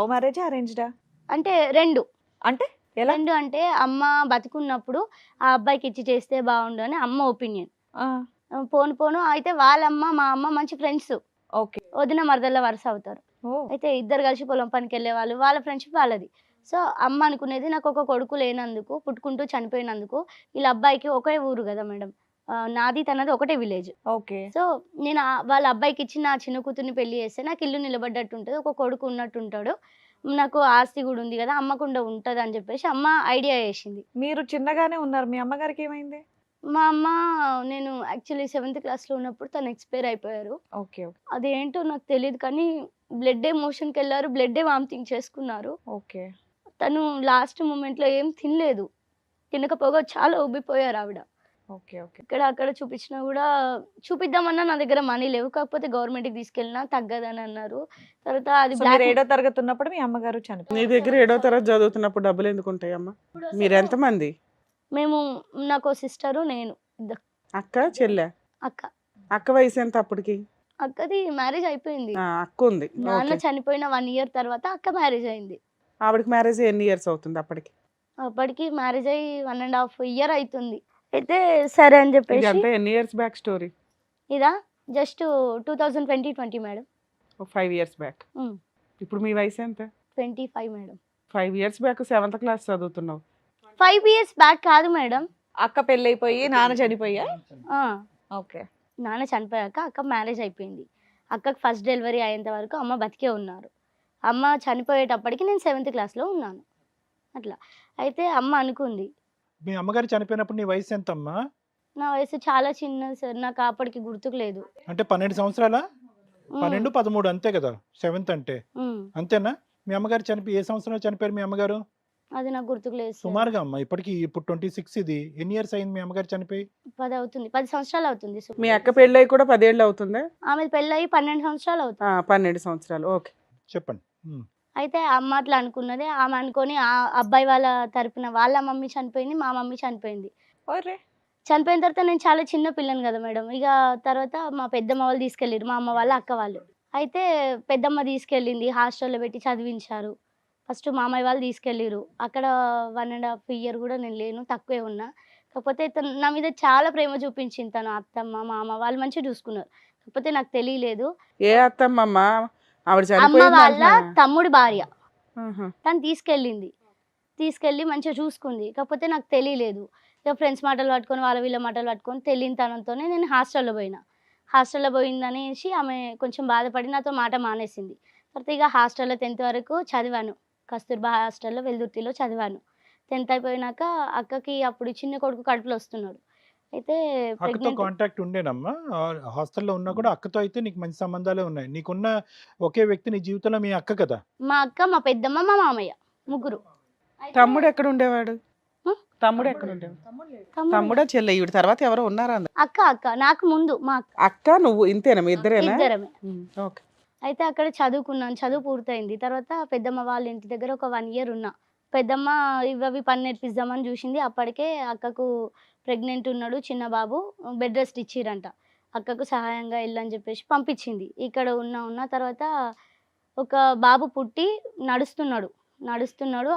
Love మ్యారేజా అరేంజ్డా? అంటే 2. అంటే ఎలా? 2 అంటే అమ్మ బతికున్నప్పుడు ఆ అబ్బాయికి ఇచ్చి చేస్తే బాగుండు అని అమ్మ ఒపీనియన్. ఆ! పోను పోను అయితే వాళ్ళమ్మ, మా అమ్మ మంచి ఫ్రెండ్స్. ఓకే. వదిన మరదళ్ళ వరుస అవుతారు. ఓహ్! అయితే ఇద్దరు కలిసి పొలం పనికెళ్ళేవాళ్ళు. వాళ్ళ ఫ్రెండ్‌షిప్ వాళ్ళది. సో, అమ్మ అనుకునేది నాకొక కొడుకు లేనందుకు, పుట్టుకుంటూ చనిపోయినందుకు, ఈళ్ళ అబ్బాయికి ఒకే ఊరు గదా మేడం. నాది తనది ఒకటే విలేజ్. ఓకే. సో, నేను వాళ్ళ అబ్బాయికిచ్చి నా చిన్న కూతుర్ని పెళ్లి చేస్తే నాకు ఇల్లు నిలబడ్డట్టు ఉంటది. ఒక కొడుకు ఉన్నట్టుంటాడు. నాకు ఆస్తి గూడా ఉంది గదా! అమ్మకుండా ఉంటదని జెప్పేసి అమ్మ ఐడియా ఏషింది. మీరు చిన్నగానే ఉన్నారు. మీ అమ్మగారికి ఏమైంది? మా అమ్మ నేను యాక్చువల్లీ 7థ్ క్లాస్‌లో ఉన్నప్పుడు తను ఎక్స్‌పైర్ అయిపోయారు. ఓకే. అదేంటో నాకు తెలీదు కానీ బ్లడ్డే మోషన్‌కెళ్లారు. బ్లడ్డే వామిటింగ్ చేసుకున్నారు. ఓకే. తను లాస్ట్ మొమెంట్‌లో ఏం తినలేదు. తినకపోగా చాలా ఉబ్బిపోయారావిడ. ఓకే. ఓకే. ఇక్కడ, అక్కడ చూపించినా గూడా చూపిద్దామన్నా నా దగ్గర మనీ లేవు. కాకపోతే గవర్నమెంట్‌కి తీసుకెళ్ళినా తగ్గదని అన్నారు. తర్వాత అది సో, మీరు బ్లాక్ ఏడో తరగతి ఉన్నప్పుడు మీ అమ్మగారు నీ చనిపోయారు. దగ్గర ఏడో తరగతి చదువుతున్నప్పుడు డబ్బులు ఎందుకు ఉంటాయమ్మా? మీరు ఎంతమంది? మేము నాకో సిస్టరు, నేను ఇద్దరు. అక్క చెల్లె? అక్క. అక్క వయసు ఎంత అప్పటికి? అక్కది మ్యారేజ్ అయిపోయింది. అక్క ఉంది. నాన్న ఓకే. చనిపోయిన 1 ఇయర్ తర్వాత అక్క మ్యారేజ్ అయింది. ఆవిడకి మ్యారేజ్ ఎన్ని ఇయర్స్ అవుతుంది అప్పటికి? అప్పటికి మ్యారేజ్ అయ్యి 1 ½ ఇయర్ అయితుంది. అయితే సరే అని చెప్పేసి ఇదంతా ఎన్ని ఇయర్స్ బ్యాక్ స్టోరీ? ఇదా జస్ట్ 2020 మేడం. 5 years back. హ్మ్. ఇప్పుడు మీ వయసు ఎంత? 25 madam. 5 years back 7th class చదువుతున్నావు. 5 ఇయర్స్ బ్యాక్ కాదు మేడం. అక్క పెళ్ళైపోయి నాన్న చనిపోయా? ఆ! ఓకే. నాన్న చనిపోయాక అక్క మ్యారేజ్ అయిపోయింది. అక్కకి ఫస్ట్ డెలివరీ అయ్యేంత వరకు అమ్మ బతికే ఉన్నారు. అమ్మ చనిపోయేటప్పటికి నేను 7th క్లాస్‌లో ఉన్నాను. అట్లా. అయితే అమ్మ అనుకుంది. మీ అమ్మగారు చనిపోయినప్పుడు నీ వయసు ఎంతమ్మా? నా వయసు చాలా చిన్నది సార్. నాకు అప్పటికి గుర్తుకు లేదు. అంటే 12 సంవత్సరాలా? హ్మ్. 12, 13 అంతే కదా 7th అంటే. హ్మ్. అంతేనా? మీ అమ్మగారు ఏ సంవత్సరంలో చనిపోయారు మీ అమ్మగారు? అది నాకు గుర్తుకు లేదు సార్. సుమారుగా అమ్మ ఇప్పుడు 26 ఇది. ఎన్ని ఇయర్స్ అయింది మీ అమ్మగారు చనిపోయి? 10 అవుతుంది. 10 సంవత్సరాలు అవుతుంది. మీ అక్క పెళ్ళై కూడా 10 ఏళ్ళు అవుతుందా? ఆమెది పెళ్ళయి 12 సంవత్సరాలు అవుతుంది. 12 సంవత్సరాలు. ఓకే. చెప్పండి. అయితే అమ్మ అట్లా అనుకున్నది. ఆమె అనుకోని ఆ అబ్బాయి వాళ్ళ తరపున వాళ్ళ మమ్మీ చనిపోయింది. మా మమ్మీ చనిపోయింది. ఒర్రె! చనిపోయిన తర్వాత నేను చాలా చిన్న పిల్లని కదా మేడం. ఇక తర్వాత మా పెద్దమ్మ వాళ్ళు తీసుకెళ్ళిర్రు. మా అమ్మ వాళ్ళ అక్క వాళ్ళు. అయితే పెద్దమ్మ తీసుకెళ్ళింది. హాస్టల్‌లో పెట్టి చదివించారు. ఫస్ట్ మామయ్య వాళ్ళు తీసుకెళ్ళిర్రు. అక్కడ 1 ½ ఇయర్ కూడా నేను లేను. తక్కువే ఉన్నా. కాకపోతే తను నా మీద చాలా ప్రేమ చూపించింది తను. అత్తమ్మ, మామ వాళ్ళు మంచిగా చూసుకున్నారు. కాకపోతే నాకు తెలియలేదు. ఏ అత్తమ్మమ్మా? ఆవిడ అమ్మ చనిపోయింది వాళ్ళ అంటున్నా. తమ్ముడి భార్య. ఆహా. తను తీసుకెళ్ళింది. తీసుకెళ్ళి మంచిగా చూసుకుంది. కాకపోతే నాకు తెలియలేదు. ఇక ఫ్రెండ్స్ మాటలు పట్టుకొని, వాళ్ళ వీళ్ళ మాటలు పట్టుకొని తెలియనితనంతోనే నేను హాస్టల్‌లో పోయినా. హాస్టల్‌లో పోయిందనేసి ఆమె కొంచెం బాధపడి నాతో మాట మానేసింది. తర్వాత ఇక హాస్టల్‌లో 10th వరకు చదివాను. కస్తూర్బా హాస్టల్‌లో వెల్దుర్తిలో చదివాను. 10th అయిపోయినాక అక్కకి అప్పుడు చిన్న కొడుకు కడుపులో వస్తున్నాడు. అయితే అక్కతో ప్రెగ్నెంట్. కాంటాక్ట్ ఉండేనమ్మా? హాస్టల్‌లో ఉన్నా కూడా అక్కతో అయితే నీకు మంచి సంబంధాలే ఉన్నాయి. నీకున్న ఒకే వ్యక్తి నీ జీవితంలో మీ అక్క కదా? మా అక్క, మా పెద్దమ్మ, మా మామయ్య ముగ్గురు. తమ్ముడు ఎక్కడ ఉండేవాడు? హ్మ్? తమ్ముడు ఎక్కడ ఉండేవాడు? తమ్ముడు. తమ్ముడా చెల్లె? ఈవిడ తర్వాత ఎవరో ఉన్నారా? అక్క నాకు ముందు మా అక్క. అక్క నువ్వు ఇంతేనా? మీ ఇద్దరేనా? ఇద్దరమే. ఓకే. అయితే అక్కడ చదువుకున్నాను. చదువు పూర్తయింది. తర్వాత పెద్దమ్మ వాళ్ళ ఇంటి దగ్గర ఒక 1 ఇయర్ ఉన్నా. పెద్దమ్మ ఇవవి పని నేర్పిద్దామని చూసింది. అప్పటికే అక్కకు ప్రెగ్నెంట్ ఉన్నాడు చిన్న బాబు. Bed rest ఇచ్చిర్రంట. అక్కకు సహాయంగా ఎళ్ళని చెప్పేసి పంపించింది. ఇక్కడ ఉన్న తర్వాత ఒక బాబు పుట్టి నడుస్తున్నాడు.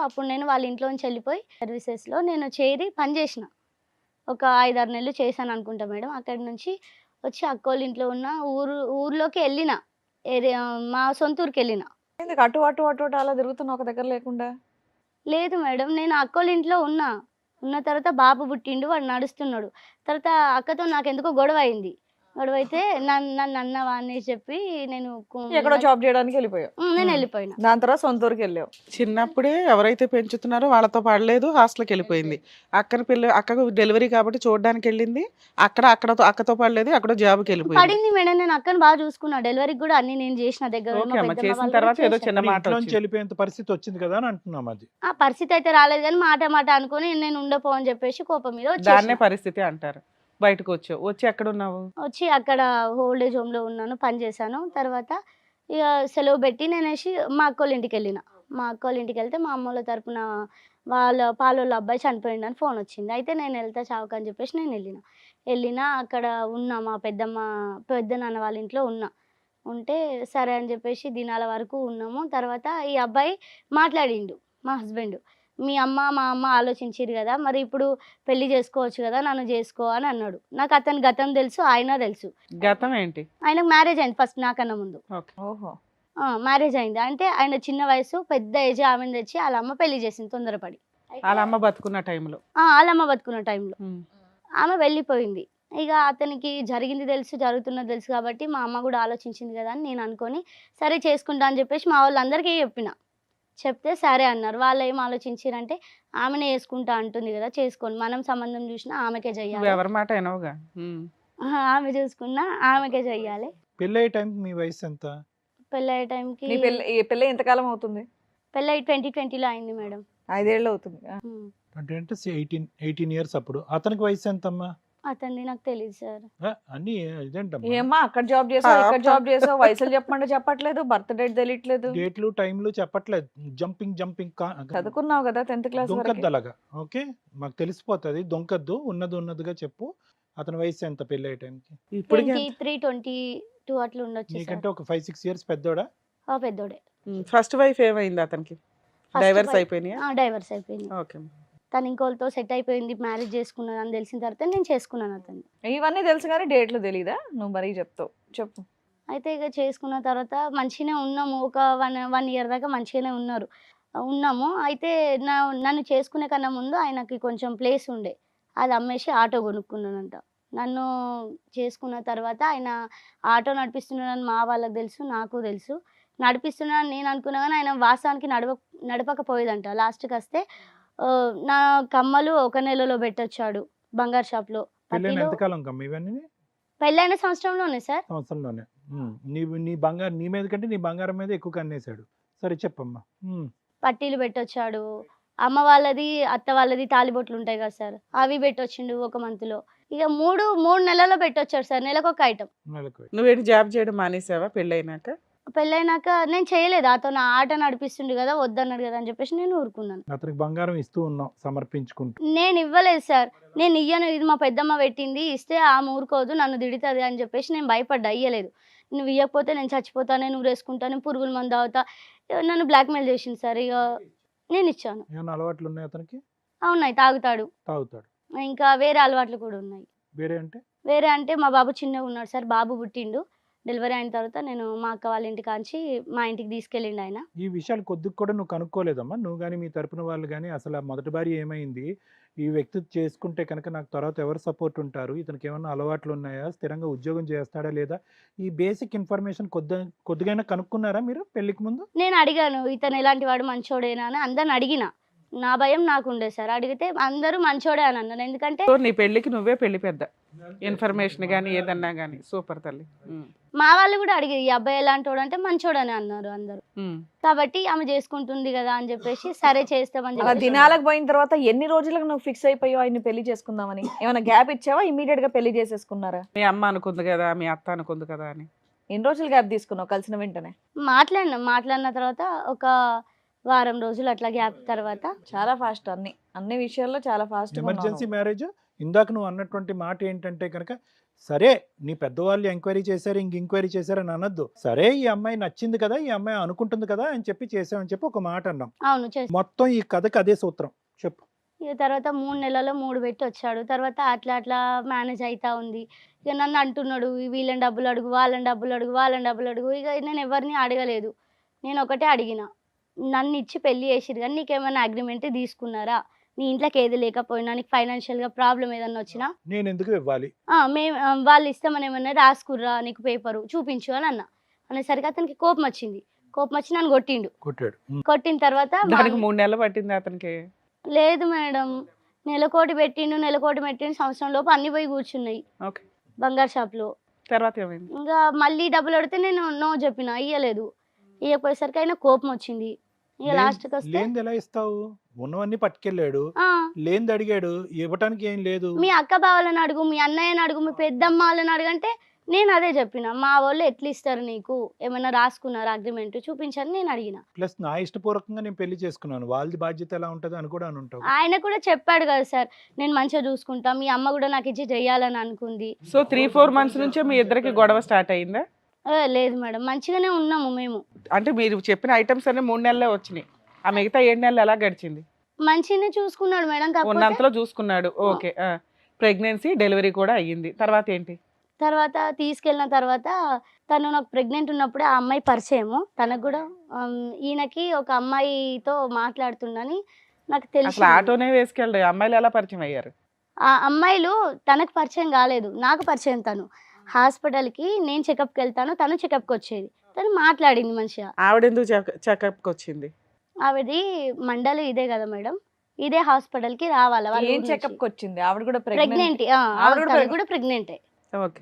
అప్పుడు నేను వాళ్ళ ఇంట్లో నుంచి వెళ్ళిపోయి సర్వీసెస్‌లో నేను చేరి పని చేసిన. ఒక 5, 6 నెలలు చేశాననుకుంటా మేడం. అక్కడి నుంచి వచ్చి అక్కోళ్ళ ఇంట్లో ఉన్న ఊర్లోకి ఎళ్ళిన. మా సొంత ఊరికెళ్ళిన. ఎందుకు అటు అటు అటు అటు అలా తిరుగుతున్నావు ఒక దగ్గర లేకుండా? లేదు మేడం. నేను అక్కోళ్ళ ఇంట్లో ఉన్నా. ఉన్న తర్వాత బాబు పుట్టిండు. వాడు నడుస్తున్నాడు. తర్వాత అక్కతో నాకెందుకో గొడవయింది. గొడవైతే నన్నన్నావా అనేసి చెప్పి నేను ఎక్కడో జాబ్ చేయడానికి వెళ్ళిపోయావు. నేను వెళ్ళిపోయినా. దాని తర్వాత సొంత ఊరికి వెళ్ళావు. చిన్నప్పుడే ఎవరైతే పెంచుతున్నారో వాళ్ళతో పడలేదు, హాస్టల్కి వెళ్ళిపోయింది. అక్కకు డెలివరీ కాబట్టి చూడడానికి వెళ్ళింది. అక్కతో పడలేదు, అక్కడ జాబ్కి వెళ్ళిపోయింది. పడింది మేడం. నేను అక్కని బాగా చూసుకున్నా. డెలివరీకి కూడా అన్ని నేను చేసిన దగ్గర ఓకే అమ్మ, చేసిన తర్వాత ఏదో చిన్న కానీ మాట ఇంట్లో నుంచి వచ్చింది. వెళ్ళిపోయేంత పరిస్థితి వచ్చింది కదా అని అంటున్నాం అది. ఆ పరిస్థితి అయితే రాలేదు కానీ మాట అనుకొని నేను ఉండపో అని చెప్పేసి కోపం మీద దాన్నే వచ్చేసిన. పరిస్థితి అంటారు. బయటకు వచ్చి ఎక్కడ ఉన్నావు? వచ్చి అక్కడ ఓల్డ్ ఏజ్ హోమ్‌లో ఉన్నాను. పని చేశాను. తర్వాత ఇక సెలవు పెట్టి నేనేసి మా అక్కోళ్ళ ఇంటికెళ్ళిన. మా అక్కోళ్ళ ఇంటికెళ్తే మా అమ్మోళ్ళ తరపున వాళ్ళ పాలోళ్ళ అబ్బాయి చనిపోయిండని ఫోన్ వచ్చింది. అయితే నేను వెళ్తా చావుకని చెప్పేసి నేను వెళ్ళిన. అక్కడ ఉన్నా మా పెద్దనాన్న వాళ్ళ ఇంట్లో ఉన్నా. ఉంటే సరే అని చెప్పేసి దినాల వరకు ఉన్నాము. తర్వాత ఈ అబ్బాయి మాట్లాడిండు మా హస్బెండ్. మీ అమ్మ మా అమ్మ ఆలోచించిర్రు కదా, మరి ఇప్పుడు పెళ్లి చేసుకోవచ్చు కదా, నన్ను చేసుకో అని అన్నాడు. నాకు అతని గతం తెలుసు, ఆయన తెలుసు. గతం ఏంటి? ఆయనకు మ్యారేజ్ అయింది ఫస్ట్ నాకన్నా ముందు. ఓహో. మ్యారేజ్ అయింది. అంటే ఆయన చిన్న వయసు, పెద్ద ఏజ్ ఆమెను తెచ్చి వాళ్ళ అమ్మ పెళ్లి చేసింది తొందరపడి. వాళ్ళ అమ్మ బతుకున్న టైంలో. వాళ్ళ అమ్మ బతుకున్న టైంలో ఆమె వెళ్ళిపోయింది. ఇక అతనికి జరిగింది తెలుసు, జరుగుతున్నది తెలుసు కాబట్టి మా అమ్మ కూడా ఆలోచించింది కదా అని నేను అనుకొని సరే చేసుకుంటా అని చెప్పేసి మా వాళ్ళందరికీ చెప్పిన. చెప్తే సరే అన్నారు. వాళ్ళు ఏం ఆలోచించారంటే ఆమెనే చేసుకుంటా అంటుంది కదా, చేసుకోండి, మనం సంబంధం చూసినా ఆమెకే చెయ్యాలి, ఎవరి మాట అయినవుగా. ఆమె చూసుకున్నా ఆమెకే చెయ్యాలి. పెళ్ళయ్యే టైంకి మీ వయసు ఎంత? పెళ్ళయ్యే టైంకి నీ పెళ్ళి ఎంతకాలం అవుతుంది? పెళ్ళి 2020లో అయింది మేడం. 5 ఏళ్ళు అవుతుంది. అంటే 18 ఇయర్స్. అప్పుడు అతనికి వయసు ఎంతమ్మా? అతన్ని నాకు తెలియదు సార్. అన్ని ఇదేంటమ్మా, ఏమ్మా అక్కడ జాబ్ చేసావు, ఇక్కడ జాబ్ చేసావు, వయసులు చెప్పమంటే చెప్పట్లేదు, బర్త్ డేట్ తెలియట్లేదు. డేట్లు టైంలు చెప్పట్లేదు, జంపింగ్ చదువుకున్నావు కదా 10th క్లాస్ వరకు. దొంకద్దు అలాగా. ఓకే, మాకు తెలిసిపోతుంది, దొంకద్దు, ఉన్నదిగా చెప్పు. అతని వయసు ఎంత పెళ్ళయ్యే టైంకి? ఇప్పుడు 23, 22 అట్లా ఉండొచ్చు నీకంటే ఒక 5-6 ఇయర్స్ పెద్దోడా? సార్. పెద్దోడే. ఫస్ట్ వైఫ్ ఏమైంది అతనికి? డైవర్స్ అయిపోయినాయా? డైవర్స్ అయిపోయింది. ఓకే. తను ఇంకోళ్ళతో సెట్ అయిపోయింది, మ్యారేజ్ చేసుకున్నది అని తెలిసిన తర్వాత నేను చేసుకున్నాను అతన్ని. ఇవన్నీ తెలుసు కానీ డేట్లు తెలీదా? నువ్వు మరీ చెప్తావు, చెప్పు. అయితే ఇక చేసుకున్న తర్వాత మంచిగానే ఉన్నాము. ఒక 1 ఇయర్ దాకా మంచిగానే ఉన్నాము. అయితే నన్ను చేసుకునే కన్నా ముందు ఆయనకి కొంచెం ప్లేస్ ఉండే, అది అమ్మేసి ఆటో కొనుక్కున్నానంట. నన్ను చేసుకున్న తర్వాత ఆయన ఆటో నడిపిస్తున్నాడని మా వాళ్ళకి తెలుసు, నాకు తెలుసు. నడిపిస్తున్నాడని నేను అనుకున్నా కానీ ఆయన వాస్తవానికి నడపకపోయేదంట. లాస్ట్కి వస్తే నా కమ్మలు 1 నెలలో పెట్టొచ్చాడు బంగారు షాప్లో. పెళ్ళైన ఎంతకాలం కమ్మ ఇవన్నీ? పెళ్ళైన సంవత్సరంలోనే సార్. సంవత్సరంలోనే. నీ బంగారం, నీ మీద కంటే నీ బంగారం మీద ఎక్కువ కన్నేశాడు. సరే చెప్పమ్మా. పట్టీలు పెట్టొచ్చాడు. అమ్మ వాళ్ళది, అత్త వాళ్ళది తాలిబొట్లు ఉంటాయి కదా సార్, అవి పెట్టొచ్చిండు 1 మంత్లో. ఇక 3 నెలల్లో పెట్టొచ్చాడు సార్, నెలకు ఒక ఐటమ్. నువ్వేంటి జాబ్ చేయడం మానేసావా పెళ్ళైనాక? పెళ్ళైనాక నేను చేయలేదు, అతను ఆట నడిపిస్తుండు కదా, వద్దన్నాడు కదా అని చెప్పేసి నేను ఊరుకున్నాను. అతనికి బంగారం ఇస్తూ ఉన్నాం సమర్పించుకుంటూ. నేను ఇవ్వలేదు సార్, నేను ఇయ్యను, ఇది మా పెద్దమ్మ పెట్టింది, ఇస్తే ఆమె ఊరుకోదు, నన్ను తిడుతుంది అని చెప్పేసి నేను భయపడ్డా, ఇయ్యలేదు. నువ్వు ఇవ్వకపోతే నేను చచ్చిపోతాను, నేను ఊరేసుకుంటాను, పురుగుల మందు అవుతా, నన్ను బ్లాక్మెయిల్ చేసింది సార్. ఇక నేను ఇచ్చాను. ఏమైనా అలవాట్లు ఉన్నాయి అతనికి? ఉన్నాయి, తాగుతాడు, ఇంకా వేరే అలవాట్లు కూడా ఉన్నాయి. వేరే అంటే మా బాబు చిన్నగా ఉన్నాడు సార్, బాబు పుట్టిండు. డెలివరీ అయిన తర్వాత నేను మా అక్క వాళ్ళ ఇంటికి కాంచి మా ఇంటికి తీసుకెళ్ళిండు ఆయన. ఈ విషయాలు కొద్దిగా కూడా నువ్వు కనుక్కోలేదమ్మా? నువ్వు కానీ మీ తరపున వాళ్ళు కానీ అసలు మొదటి భార్య ఏమైంది, ఈ వ్యక్తి చేసుకుంటే కనుక నాకు తర్వాత ఎవరు సపోర్ట్ ఉంటారు, ఇతనికి ఏమైనా అలవాట్లు ఉన్నాయా, స్థిరంగా ఉద్యోగం చేస్తాడా లేదా, ఈ బేసిక్ ఇన్ఫర్మేషన్ కొద్దిగా కనుక్కున్నారా మీరు పెళ్లికి ముందు? నేను అడిగాను, ఇతను ఎలాంటి వాడు, మంచోడేనా అని అందరిని అడిగిన. నా భయం నాకు ఉండే సార్, అడిగితే అందరూ మంచోడే అని అన్నారు. ఎందుకంటే నీ పెళ్లికి నువ్వే పెళ్లి పెద్ద, ఇన్ఫర్మేషన్ కానీ ఏదన్నా కానీ. సూపర్ తల్లి. మా వాళ్ళు కూడా అడిగి ఈ అబ్బాయి ఎలాంటి వాడు అంటే మంచోడని అన్నారు అందరూ. కాబట్టి ఆమె చేసుకుంటుంది కదా అని చెప్పేసి సరే చేస్తామని అలా దినాలకు పోయిన తర్వాత ఎన్ని రోజులకు నువ్వు ఫిక్స్ అయిపోయావు ఆయన్ని పెళ్లి చేసుకుందామని? ఏమైనా గ్యాప్ ఇచ్చావా, ఇమీడియట్ గా పెళ్లి చేసేసుకున్నారా? మీ అమ్మ అనుకుంది కదా, మీ అత్త అనుకుంది కదా అని. ఎన్ని రోజులు గ్యాప్ తీసుకున్నావు కలిసిన వెంటనే? మాట్లాడిన తర్వాత ఒక వారం రోజులు అట్లా గ్యాప్ తర్వాత. చాలా ఫాస్ట్, అన్ని విషయాల్లో చాలా ఫాస్ట్. Emergency marriage. ఇందాక నువ్వు అన్నటువంటి మాట ఏంటంటే కనుక, సరే నీ పెద్దవాళ్ళు ఎంక్వైరీ చేశారు, ఎంక్వైరీ చేశారని అనొద్దు. సరే ఈ అమ్మాయి నచ్చింది కదా, ఈ అమ్మాయి అనుకుంటుంది కదా అని చెప్పి చేసామని చెప్పి ఒక మాట అన్నాం. అవును, మొత్తం ఈ కథకి అదే సూత్రం చెప్పు. ఇక తర్వాత 3 నెలల్లో 3 పెట్టి వచ్చాడు. తర్వాత అట్లా మేనేజ్ అవుతా ఉంది. ఇక నన్ను అంటున్నాడు, వీళ్ళని డబ్బులు అడుగు, వాళ్ళని డబ్బులు అడుగు. ఇక నేను ఎవరిని అడగలేదు. నేను ఒకటే అడిగిన, నన్ను ఇచ్చి పెళ్లి చేసిరు కానీ నీకేమైనా అగ్రిమెంట్ తీసుకున్నారా, నీ ఇంట్లోకి ఏది లేకపోయినా, నీకు ఫైనాన్షియల్గా ప్రాబ్లం ఏదన్నా వచ్చినా నేను ఎందుకు ఇవ్వాలి, వాళ్ళు ఇస్తామని ఏమన్నా రాసుకుర్రా నీకు పేపరు చూపించు అని అనేసరికి అతనికి కోపం వచ్చి నన్ను కొట్టాడు. కొట్టిన తర్వాత 3 నెలలు పట్టింది అతనికి? లేదు మేడం, నెలకోటి పెట్టిండు, సంవత్సరం లోపు అన్ని పోయి కూర్చున్నాయి బంగారు షాప్లో. తర్వాత ఏమైంది? ఇంకా మళ్ళీ డబ్బులు అడిగితే నేను నో చెప్పిన, ఇయ్యపోయేసరికి అయినా కోపం వచ్చింది. ఇక లాస్ట్కి వస్తే ఎలా ఇస్తావు, ఉన్నవన్నీ పట్టుకెళ్ళాడు, లేనిది అడిగాడు, ఇవ్వటానికి ఏం లేదు. మీ అక్క బావలను అడుగు, మీ అన్నయ్యని అడుగు, మీ పెద్దమ్మ వాళ్ళని అడుగంటే నేను అదే చెప్పిన. మా వాళ్ళు ఎట్లా ఇస్తారు నీకు, ఏమైనా రాసుకున్నారా అగ్రిమెంట్ చూపించని నేను అడిగిన. ప్లస్ నా ఇష్టపూర్వకంగా నేను పెళ్లి చేసుకున్నాను, వాళ్ళది బాధ్యత ఎలా ఉంటుంది అని కూడా అనుంటావు. ఆయన కూడా చెప్పాడు కదా సార్, నేను మంచిగా చూసుకుంటా, మీ అమ్మ కూడా నాకు ఇచ్చి చెయ్యాలని అనుకుంది. సో 3-4 మంత్స్ నుంచే మీ ఇద్దరికి గొడవ స్టార్ట్ అయిందా? లేదు మేడం, మంచిగానే ఉన్నాము మేము. అంటే మీరు చెప్పిన ఐటమ్స్ అన్ని 3 నెలలే వచ్చినాయి, ఆ మిగతా 7 నెలలు ఎలా గడిచింది? మంచిగానే చూసుకున్నాడు మేడం. కాకపోతే ఉన్నంతలో చూసుకున్నాడు, ఓకే. ప్రెగ్నెన్సీ డెలివరీ కూడా అయ్యింది, తర్వాత ఏంటి? తర్వాత తీసుకెళ్ళిన తర్వాత తను నాకు ప్రెగ్నెంట్ ఉన్నప్పుడే ఆ అమ్మాయి పరిచయము. తనకు కూడా ఈయనకి ఒక అమ్మాయితో మాట్లాడుతుండని నాకు అసలు తెలిసింది. ఆటోనే వేసుకెళ్ళి అమ్మాయిలు ఎలా పరిచయం అయ్యారు? ఆ అమ్మాయిలు తనకు పరిచయం కాలేదు, నాకు పరిచయం. తను హాస్పిటల్కి నేను చెకప్కి వెళ్తాను, తను చెకప్కి వచ్చేది. తను మాట్లాడింది మంచిగా. ఆవిడెందుకు చెకప్కి వచ్చింది? ఆవిడది మండలి ఇదే కదా మేడం, ఇదే హాస్పిటల్కి రావాలి. ఏం చెకప్ వచ్చింది? ఆవిడ కూడా ప్రెగ్నెంట్? ప్రెగ్నెంట్. ఆవిడ కూడా తను కూడా ప్రెగ్నెంటే. ఓకే.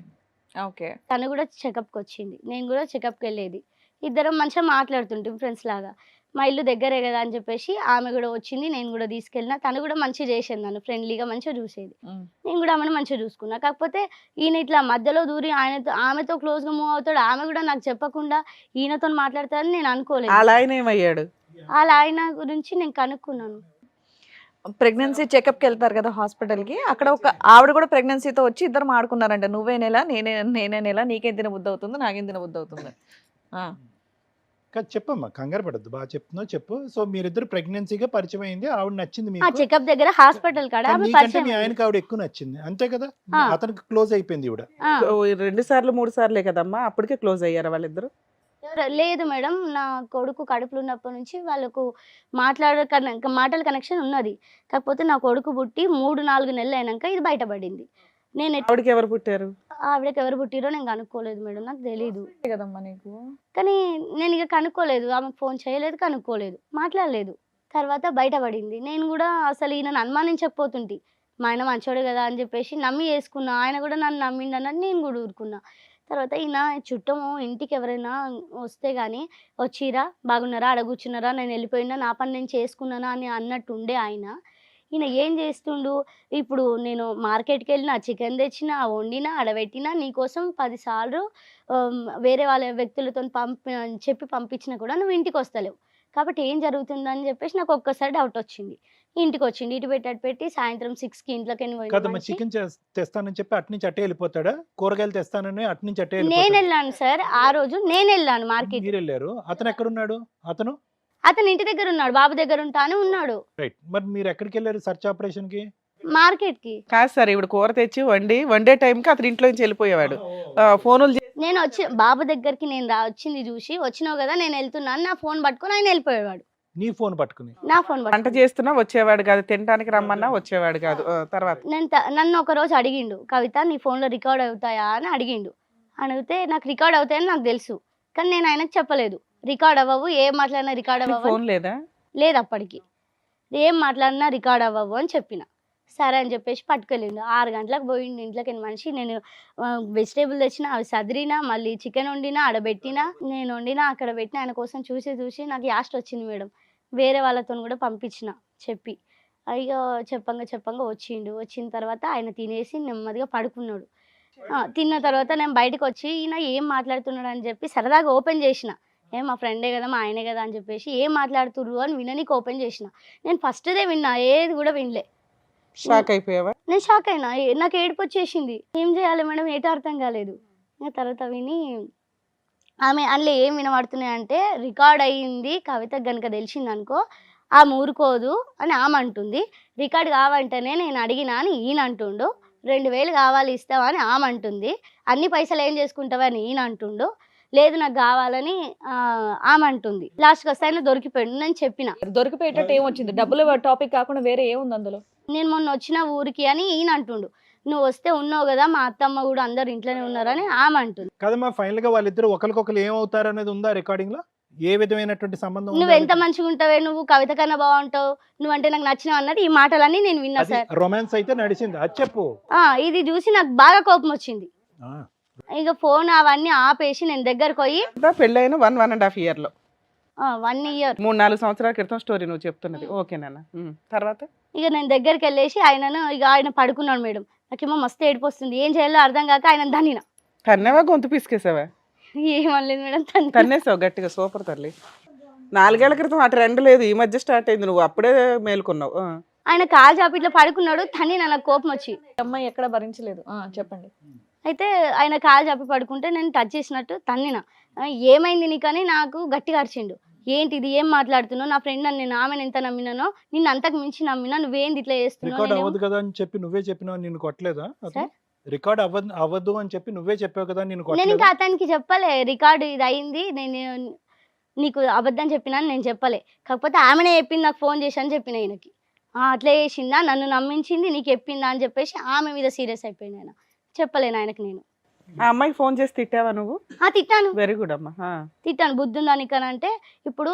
ఓకే. తను కూడా చెకప్కి వచ్చింది, నేను కూడా చెకప్కి వెళ్ళేది. ఇద్దరం మంచిగా మాట్లాడుతుంటాం ఫ్రెండ్స్ లాగా. మా ఇల్లు దగ్గరే కదా అని చెప్పేసి ఆమె కూడా వచ్చింది, నేను కూడా తీసుకెళ్ళిన. తను కూడా మంచిగా చేసేది, నన్ను ఫ్రెండ్లీగా మంచిగా చూసేది. నేను కూడా ఆమెను మంచిగా చూసుకున్నా. కాకపోతే ఈయన ఇట్లా మధ్యలో దూరి ఆమెతో క్లోజ్గా మూవ్ అవుతాడు, ఆమె కూడా నాకు చెప్పకుండా ఈయనతో మాట్లాడతారని నేను అనుకోలేదు. అలా ఆయన ఏమయ్యాడు? అలా ఆయన గురించి నేను కనుక్కున్నాను. ప్రెగ్నెన్సీ చెకప్కి వెళ్తారు కదా హాస్పిటల్కి, అక్కడ ఒక ఆవిడ కూడా ప్రెగ్నెన్సీతో వచ్చి ఇద్దరు ఆడుకున్నారంట. నువ్వే నెల నేనే నెల, నీకేం తిన బుద్ధి అవుతుంది, నాకేం తిన బుద్ధి అవుతుంది. కాదు చెప్పమ్మా, కంగారు పడద్దు, బాగా చెప్తున్నావు చెప్పు. సో మీరిద్దరు ప్రెగ్నెన్సీగా పరిచయం అయింది, ఆవిడ నచ్చింది ఆ మీకు. చెకప్ దగ్గర హాస్పిటల్ కాడ ఆమె నీకంటే పరిచయం మీ అయింది. ఆయనకి ఆవిడ ఎక్కువ నచ్చింది అంతే కదా, ఆ. అతనికి క్లోజ్ అయిపోయింది ఈవిడ. ఆ. 2 సార్లు 3 సార్లే కదమ్మా, అప్పటికే క్లోజ్ అయ్యారా వాళ్ళిద్దరు? లేదు మేడం, నా కొడుకు కడుపులో ఉన్నప్పటి నుంచి వాళ్ళకు మాటల కనెక్షన్ ఉన్నది. కాకపోతే నా కొడుకు పుట్టి 3-4 నెలలు అయినాక ఇది బయటపడింది. నేను ఆవిడకి ఎవరు పుట్టారు? ఆవిడకి ఎవరు పుట్టిరో నేను కనుక్కోలేదు మేడం, నాకు తెలీదు. కదమ్మా నీకు. కానీ నేను ఇక కనుక్కోలేదు, ఆమెకు ఫోన్ చేయలేదు, కనుక్కోలేదు, మాట్లాడలేదు. తర్వాత బయటపడింది. నేను కూడా అసలు ఈయనను అనుమానించకపోతుంటే, మా ఆయన మంచోడు కదా అని చెప్పేసి నమ్మి వేసుకున్నా. ఆయన కూడా నన్ను నమ్మిండనని నేను కూడా ఊరుకున్నా. తర్వాత ఈయన చుట్టము ఇంటికి ఎవరైనా వస్తే కానీ వచ్చిరా బాగున్నారా ఆడ కూర్చున్నారా నేను వెళ్ళిపోయినా నా పని నేను చేసుకున్నానా అని అన్నట్టు ఉండే ఆయన. ఈయన ఏం చేస్తుండు, ఇప్పుడు నేను మార్కెట్కి వెళ్ళినా చికెన్ తెచ్చినా వండినా ఆడబెట్టినా నీకోసం 10 సార్లు వేరే వాళ్ళ వ్యక్తులతో చెప్పి పంపించినా కూడా నువ్వు ఇంటికి వస్తలేవు, కాబట్టి ఏం జరుగుతుందని చెప్పేసి నాకు ఒక్కసారి డౌట్ వచ్చింది. ఇంటికి వచ్చింది, ఇటు పెట్టి అటు పెట్టి సాయంత్రం 6కి ఇంట్లోకి కదమ్మా, చికెన్ తెస్తానని చెప్పి అటు నుంచి అట్టే వెళ్ళిపోతాడా, కూరగాయలు తెస్తానని అటు నుంచి అట్టే నేను వెళ్ళిపోతాడా? వెళ్ళాను సార్, ఆ రోజు నేను వెళ్ళాను మార్కెట్. మీరు వెళ్ళారు, అతను ఎక్కడున్నాడు? అతను ఇంటి దగ్గర ఉన్నాడు, బాబు దగ్గర ఉంటానే ఉన్నాడు. రైట్, మరి మీరు ఎక్కడికి వెళ్ళారు సర్చ్ ఆపరేషన్ కి? మార్కెట్ కి. కాదు సార్, ఇప్పుడు కూర తెచ్చి వండే టైంకి అతను ఇంట్లో నుంచి వెళ్ళిపోయేవాడు, ఫోనులు చేసి. నేను వచ్చి బాబు దగ్గరికి నేను వచ్చింది చూసి వచ్చినావు కదా నేను వెళ్తున్నాను, నా ఫోన్ పట్టుకొని ఆయన వెళ్ళిపోయేవాడు. నీ ఫోన్ పట్టుకుని? నా ఫోన్ వంట పట్టుకొని. చేస్తున్నా వచ్చేవాడు కాదు, తినడానికి రమ్మన్నా వచ్చేవాడు కాదు. తర్వాత నన్ను ఒక రోజు అడిగిండు, కవిత నీ ఫోన్లో రికార్డ్ అవుతాయా అని అడిగిండు. అడిగితే నాకు రికార్డ్ అవుతాయని నాకు తెలుసు, కానీ నేను ఆయనకు చెప్పలేదు. రికార్డ్ అవ్వవు, ఏం మాట్లాడినా రికార్డ్ అవ్వవు. ఫోన్ లేదా? లేదు అప్పటికి, ఏం మాట్లాడినా రికార్డ్ అవ్వవు అని చెప్పిన. సరే అని చెప్పేసి పట్టుకెళ్ళిండు. 6 గంటలకు పోయిండు ఇంట్లోకి మనిషి. నేను వెజిటేబుల్ తెచ్చినా అవి సదిరినా, మళ్ళీ చికెన్ వండినా ఆడబెట్టినా, నేను వండినా అక్కడ పెట్టిన. ఆయన కోసం చూసి నాకు యాస్ట్ వచ్చింది మేడం, వేరే వాళ్ళతో కూడా పంపించిన చెప్పి. అయ్యో చెప్పంగా వచ్చిండు. వచ్చిన తర్వాత ఆయన తినేసి నెమ్మదిగా పడుకున్నాడు. తిన్న తర్వాత నేను బయటకు వచ్చి ఈయన ఏం మాట్లాడుతున్నాడు అని చెప్పి సరదాగా ఓపెన్ చేసిన. మా ఫ్రెండే కదా మా ఆయనే కదా అని చెప్పేసి ఏం మాట్లాడుతుర్రు అని విననీకి ఓపెన్ చేసిన. నేను ఫస్ట్దే విన్నా, ఏది కూడా వినలే. షాక్ అయిపోయావా? నేను షాక్ అయినా, నాకు ఏడుపు వచ్చేసింది. ఏం చేయాలి మేడం, ఏటో అర్థం కాలేదు. తర్వాత విని ఆమె అందులో ఏం వినబడుతున్నాయంటే, రికార్డ్ అయ్యింది కవితకు కనుక తెలిసింది అనుకో ఆమె ఊరుకోదు అని ఆమె అంటుంది. రికార్డ్ కావంటేనే నేను అడిగినా అని ఈయన అంటుండు. 2000 కావాలి ఇస్తావా అని ఆమె అంటుంది. అన్ని పైసలు ఏం చేసుకుంటావా అని ఈయన అంటుండు. లేదు నాకు కావాలని ఆమె అంటుంది. లాస్ట్కి వస్తే ఆయన దొరికిపోయాడు. నేను చెప్పిన దొరికిపోయేటట్టు ఏమొచ్చింది? డబ్బులు టాపిక్ కాకుండా వేరే ఏముంది అందులో? నేను మొన్న వచ్చిన ఊరికి అని ఈయన అంటుండు. నువ్వు వస్తే ఉన్నావు కదా, మా అత్తమ్మ కూడా అందరు ఇంట్లోనే ఉన్నారని ఆమె అంటుంది. కదమ్మా, ఫైనల్ గా వాళ్ళిద్దరు ఒకరికొకరు ఏమవుతారు అనేది ఉందా రికార్డింగ్ లో? ఏ విధమైనటువంటి సంబంధం? నువ్వు ఎంత మంచిగా ఉంటావే, నువ్వు కవిత కన్నా బాగుంటావు, నువ్వంటే నాకు నచ్చినావు అన్నది ఈ మాటలన్నీ నేను విన్నా సార్. రొమాన్స్ అయితే నడిచింది, అది చెప్పు. ఇది చూసి నాకు బాగా కోపం వచ్చింది. ఇక ఫోన్ అవన్నీ ఆపేసి నేను దగ్గరకు పోయి, పెళ్ళైన 1.5 year లో 1 year 3-4 సంవత్సరాల క్రితం స్టోరీ నువ్వు చెప్తున్నది, ఓకేనా? తర్వాత ఇక నేను దగ్గరికి వెళ్ళేసి ఆయన పడుకున్నాడు మేడం. నాకేమో మస్తు ఏడుపు వస్తుంది, ఏం చేయాలో అర్థం కాక ఆయన దన్నిన. తన్నేవా, గొంతు పిసికేసావా? ఏమనలేదు మేడం, తన్నేసావు గట్టిగా. సూపర్ తల్లి. 4 ఏళ్ల క్రితం ఆ ట్రెండ్ లేదు, ఈ మధ్య స్టార్ట్ అయింది, నువ్వు అప్పుడే మేలుకున్నావు. ఆయన కాలు చాపి ఇట్లా పడుకున్నాడు, తన్ని నాకు కోపం వచ్చి. అమ్మాయి ఎక్కడ భరించలేదు. చెప్పండి. అయితే ఆయన కాలు చెప్పి పడుకుంటే నేను టచ్ చేసినట్టు తన్నిన. ఏమైంది నీకని నాకు గట్టిగా అరిచిండు. ఏంటిది ఏం మాట్లాడుతున్నావు, నా ఫ్రెండ్ అని నేను ఆమెను ఎంత నమ్మినానో నిన్ను అంతకు మించి నమ్మినా, నువ్వేంది ఇట్లా చేస్తున్నావు. రికార్డ్ అవ్వదు కదా అని చెప్పి నువ్వే చెప్పినావు, నిన్ను కొట్టలేదా అతను? సార్? రికార్డ్ అవ్వదు అని చెప్పి నువ్వే చెప్పావు కదా, నిన్ను నేను కొట్టలేదా? ఇంకా అతనికి చెప్పలే రికార్డు ఇది అయింది, నేను నీకు అబద్ధం చెప్పినా అని నేను చెప్పలే. కాకపోతే ఆమెనే చెప్పింది నాకు ఫోన్ చేసి అని చెప్పిన ఈయనకి. అట్లా చేసిందా, నన్ను నమ్మించింది, నీకు చెప్పిందా అని చెప్పేసి ఆమె మీద సీరియస్ అయిపోయింది ఆయన. చెప్పలేను ఆయనకి నేను. ఆ అమ్మాయికి ఫోన్ చేసి తిట్టావా నువ్వు? తిట్టాను. వెరీ గుడ్ అమ్మా. తిట్టాను. బుద్ధి ఉందా నీకనంటే, ఇప్పుడు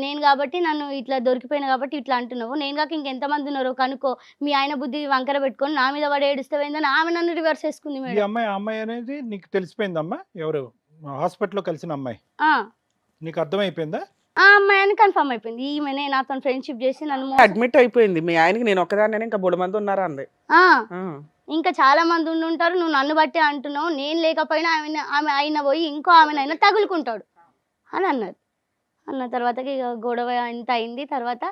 నేను కాబట్టి నన్ను ఇట్లా దొరికిపోయినా కాబట్టి ఇట్లా అంటున్నావు, నేను కాక ఇంకెంతమంది ఉన్నారో కనుక్కో, మీ ఆయన బుద్ధి వంకర పెట్టుకొని నా మీద పడి ఏడుస్తావేందని ఆమె నన్ను రివర్స్ చేసుకుంది ఈ మేడం. అమ్మాయి అనేది నీకు తెలిసిపోయిందమ్మా? ఎవరు హాస్పిటల్లో కలిసిన అమ్మాయి ఆ నీకు అర్థమైపోయిందా? ఆ అమ్మాయి అని కన్ఫర్మ్ అయిపోయింది. ఈమెనే నాతో ఫ్రెండ్షిప్ చేసి నన్ను అడ్మిట్ అయిపోయింది. మీ ఆయనకి నేను ఒక్కదాన్ని ఇంకా 3 మంది ఉన్నారా అంది. ఇంకా చాలా మంది ఉంటారు, నువ్వు నన్ను బట్టి అంటున్నావు, నేను లేకపోయినా ఆమె అయినా పోయి ఇంకో ఆమెనైనా తగులుకుంటాడు అని అన్నది. అన్న తర్వాత ఇక గొడవ ఇంత అయింది. తర్వాత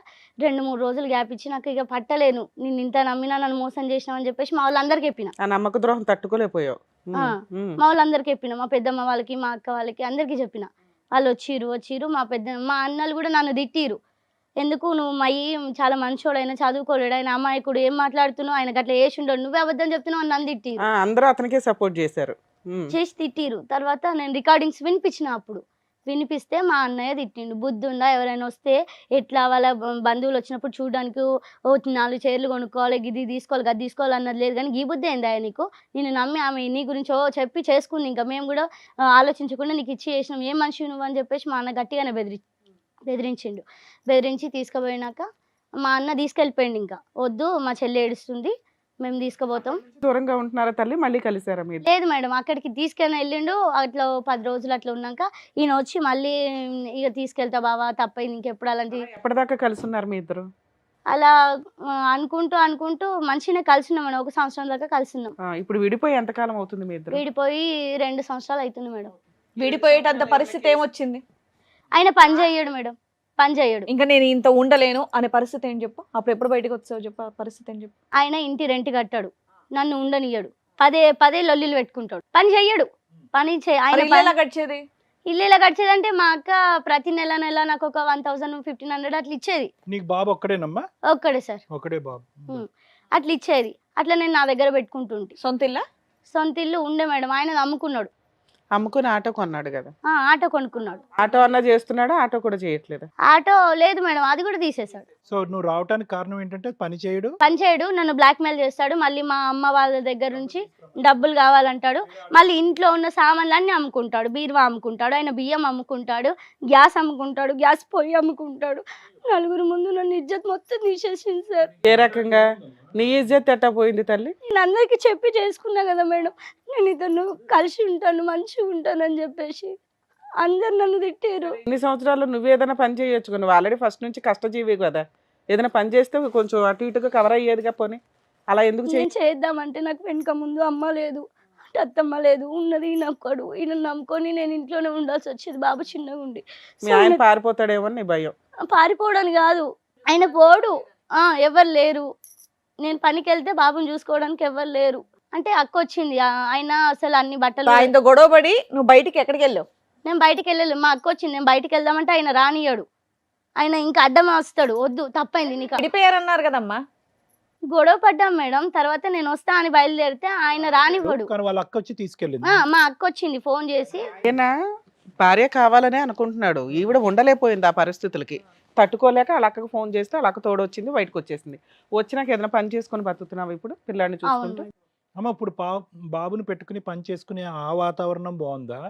2-3 రోజులు గ్యాప్ ఇచ్చి నాకు ఇక పట్టలేను, నిన్ను ఇంత నమ్మినా నన్ను మోసం చేసినావు అని చెప్పేసి మా వాళ్ళందరికీ చెప్పిన. ఆ నమ్మక ద్రోహం తట్టుకోలేకపోయావు. మా వాళ్ళందరికీ చెప్పిన, మా పెద్దమ్మ వాళ్ళకి, మా అక్క వాళ్ళకి అందరికీ చెప్పిన. వాళ్ళు వచ్చిర్రు. మా అన్నలు కూడా నన్ను తిట్టిరు. ఎందుకు నువ్వు మయ్యి చాలా మంచోడు, ఆయన చదువుకోలేడు, ఆయన అమాయకుడు, ఏం మాట్లాడుతున్నావు, ఆయన గట్లా చేసి ఉండడు, నువ్వే అబద్ధం చెప్తున్నావు అని నన్ను తిట్టిరు. అందరూ అతనికే సపోర్ట్ చేశారు. చేసి తిట్టిరు. తర్వాత నేను రికార్డింగ్స్ వినిపించిన. అప్పుడు వినిపిస్తే మా అన్నయ్య తిట్టిండు, బుద్ధి ఉందా, ఎవరైనా వస్తే ఎట్లా వాళ్ళ బంధువులు వచ్చినప్పుడు చూడడానికి 4 చైర్లు కొనుక్కోవాలి, ఇది తీసుకోవాలి, గది తీసుకోవాలి అన్నది లేదు, కానీ ఈ బుద్ధి ఏందా నీకు, నేను నమ్మి ఆమె నీ గురించి చెప్పి చేసుకుంది, ఇంకా మేము కూడా ఆలోచించకుండా నీకు ఇచ్చి చేసినాం, ఏం మనిషి నువ్వు అని చెప్పేసి మా అన్న గట్టిగానే బెదిరించిండు. బెదిరించి తీసుకుపోయినాక మా అన్న తీసుకెళ్ళిపోయిండు. ఇంకా వద్దు, మా చెల్లి ఏడుస్తుంది, మేము తీసుకుపోతాం. దూరంగా ఉంటున్నారా తల్లి? మళ్ళీ కలిసారా మీరు? లేదు మేడం, అక్కడికి తీసుకెళ్ళి వెళ్ళిండు. అట్లా 10 రోజులు అట్లా ఉన్నాక ఈయన వచ్చి మళ్ళీ ఇక తీసుకెళ్తా బావా, తప్పైంది, ఇంకెప్పుడు అలాంటి. ఎప్పటిదాకా కలిసి ఉన్నారు మీ ఇద్దరు? అలా అనుకుంటూ మంచిగానే కలిసి ఉన్నాం మేడం. 1 సంవత్సరం దాకా కలిసి ఉన్నాం. ఇప్పుడు విడిపోయి ఎంతకాలం అవుతుంది మీ ఇద్దరు? విడిపోయి 2 సంవత్సరాలు అవుతుంది మేడం. విడిపోయేటంత పరిస్థితి ఏమొచ్చింది? ఆయన పని చేయడు మేడం, పని చేయడు. ఇంకా నేను ఇంత ఉండలేను అనే పరిస్థితి ఏం చెప్పు? అప్పుడు ఎప్పుడు బయటకు వచ్చావు చెప్పు, ఆ పరిస్థితి ఏం చెప్పు? ఆయన ఇంటి రెంట్ కట్టాడు, నన్ను ఉండనియ్యడు, పదే లొల్లిలు పెట్టుకుంటాడు, పని చెయ్యడు. మరి ఇల్లు ఎలా గడిచేది? ఇల్లు ఎలా గడిచేదంటే మా అక్క ప్రతి నెల నాకు ఒక 1000-1500 అట్లా ఇచ్చేది. నీకు బాబు ఒక్కడేనమ్మా? ఒక్కడే సార్, ఒకడే బాబు. అట్లా ఇచ్చేది. అట్లా నేను నా దగ్గర పెట్టుకుంటుంటే. సొంత ఇల్లా? సొంత ఇల్లు ఉండే మేడం, ఆయన అమ్ముకున్నాడు. అమ్ముకుని ఆటో కొన్నాడు కదా? ఆటో కొనుక్కున్నాడు. ఆటో అన్నా చేస్తున్నాడా? ఆటో కూడా చేయట్లేదు? ఆటో లేదు మేడం, అది కూడా తీసేశాడు. సో నువ్వు రావడానికి కారణం ఏంటంటే పని చేయడు, నన్ను బ్లాక్ మెయిల్ చేస్తాడు. మళ్ళీ మా అమ్మ వాళ్ళ దగ్గర నుంచి డబ్బులు కావాలంటాడు. మళ్ళీ ఇంట్లో ఉన్న సామాన్లన్నీ అమ్ముకుంటాడు, బీరువా అమ్ముకుంటాడు, ఆయన బియ్యం అమ్ముకుంటాడు, గ్యాస్ అమ్ముకుంటాడు, గ్యాస్ పొయ్యి అమ్ముకుంటాడు. 4 ముందు నన్ను ఇజ్జత్ మొత్తం తీసేసింది సార్. ఏ రకంగా? నీ ఇజ్జత్ ఎట్టా పోయింది తల్లి? నేను అందరికి చెప్పి చేసుకున్నా కదా మేడం, నేను ఇతను కలిసి ఉంటాను, మంచిగా ఉంటాను అని చెప్పేసి అందరు నన్ను తిట్టారు. ఇన్ని సంవత్సరాలు నువ్వు ఏదైనా పని చేయొచ్చు. నువ్వు ఆల్రెడీ ఫస్ట్ నుంచి కష్టజీవి కదా, ఏదైనా పని చేస్తే కొంచెం అటు ఇటుగా కవర్ అయ్యేదిగా. పోనీ అలా ఎందుకు చేద్దామంటే నాకు వెనుక ముందు అమ్మ లేదు, అత్తమ్మ లేదు, ఉన్నది ఈయనొక్కడు. ఈయన నమ్ముకొని నేను ఇంట్లోనే ఉండాల్సి వచ్చేది, బాబు చిన్నగా ఉండి. మీ ఆయన పారిపోతాడేమో నీ భయం? పారిపోవడానికి కాదు, ఆయన పోడు, ఎవరు లేరు. నేను పనికి వెళ్తే బాబుని చూసుకోవడానికి ఎవరు లేరు అంటే అక్క వచ్చింది. ఆయన అసలు అన్ని బట్టలు ఆయనతో గొడవపడి నువ్వు బయటికి ఎక్కడికి వెళ్ళావు? నేను బయటికి వెళ్ళలేదు, మా అక్క వచ్చింది. నేను బయటికి వెళ్దామంటే ఆయన రానియ్యాడు, ఆయన ఇంకా అడ్డం వస్తాడు, వద్దు తప్పైంది నీకు. విడిపోయారన్నారు కదమ్మా? గొడవ పడ్డాం మేడం. తర్వాత నేను వస్తా అని బయలుదేరితే ఆయన రానివ్వడు. వాళ్ళ అక్క వచ్చి తీసుకెళ్ళింది. మా అక్క వచ్చింది ఫోన్ చేసి. ఏనా భార్య కావాలనే అనుకుంటున్నాడు, ఈవిడ ఉండలేకపోయింది ఆ పరిస్థితులకి తట్టుకోలేక. వాళ్ళ అక్కకు ఫోన్ చేస్తే వాళ్ళ అక్క తోడొచ్చింది, బయటకు వచ్చేసింది. వచ్చినాక ఏదైనా పని చేసుకొని బతుకుతున్నావు ఇప్పుడు పిల్లాడిని చూసుకుంటూ? అమ్మ ఇప్పుడు బాబుని పెట్టుకుని పని చేసుకునే ఆ వాతావరణం బాగుందా,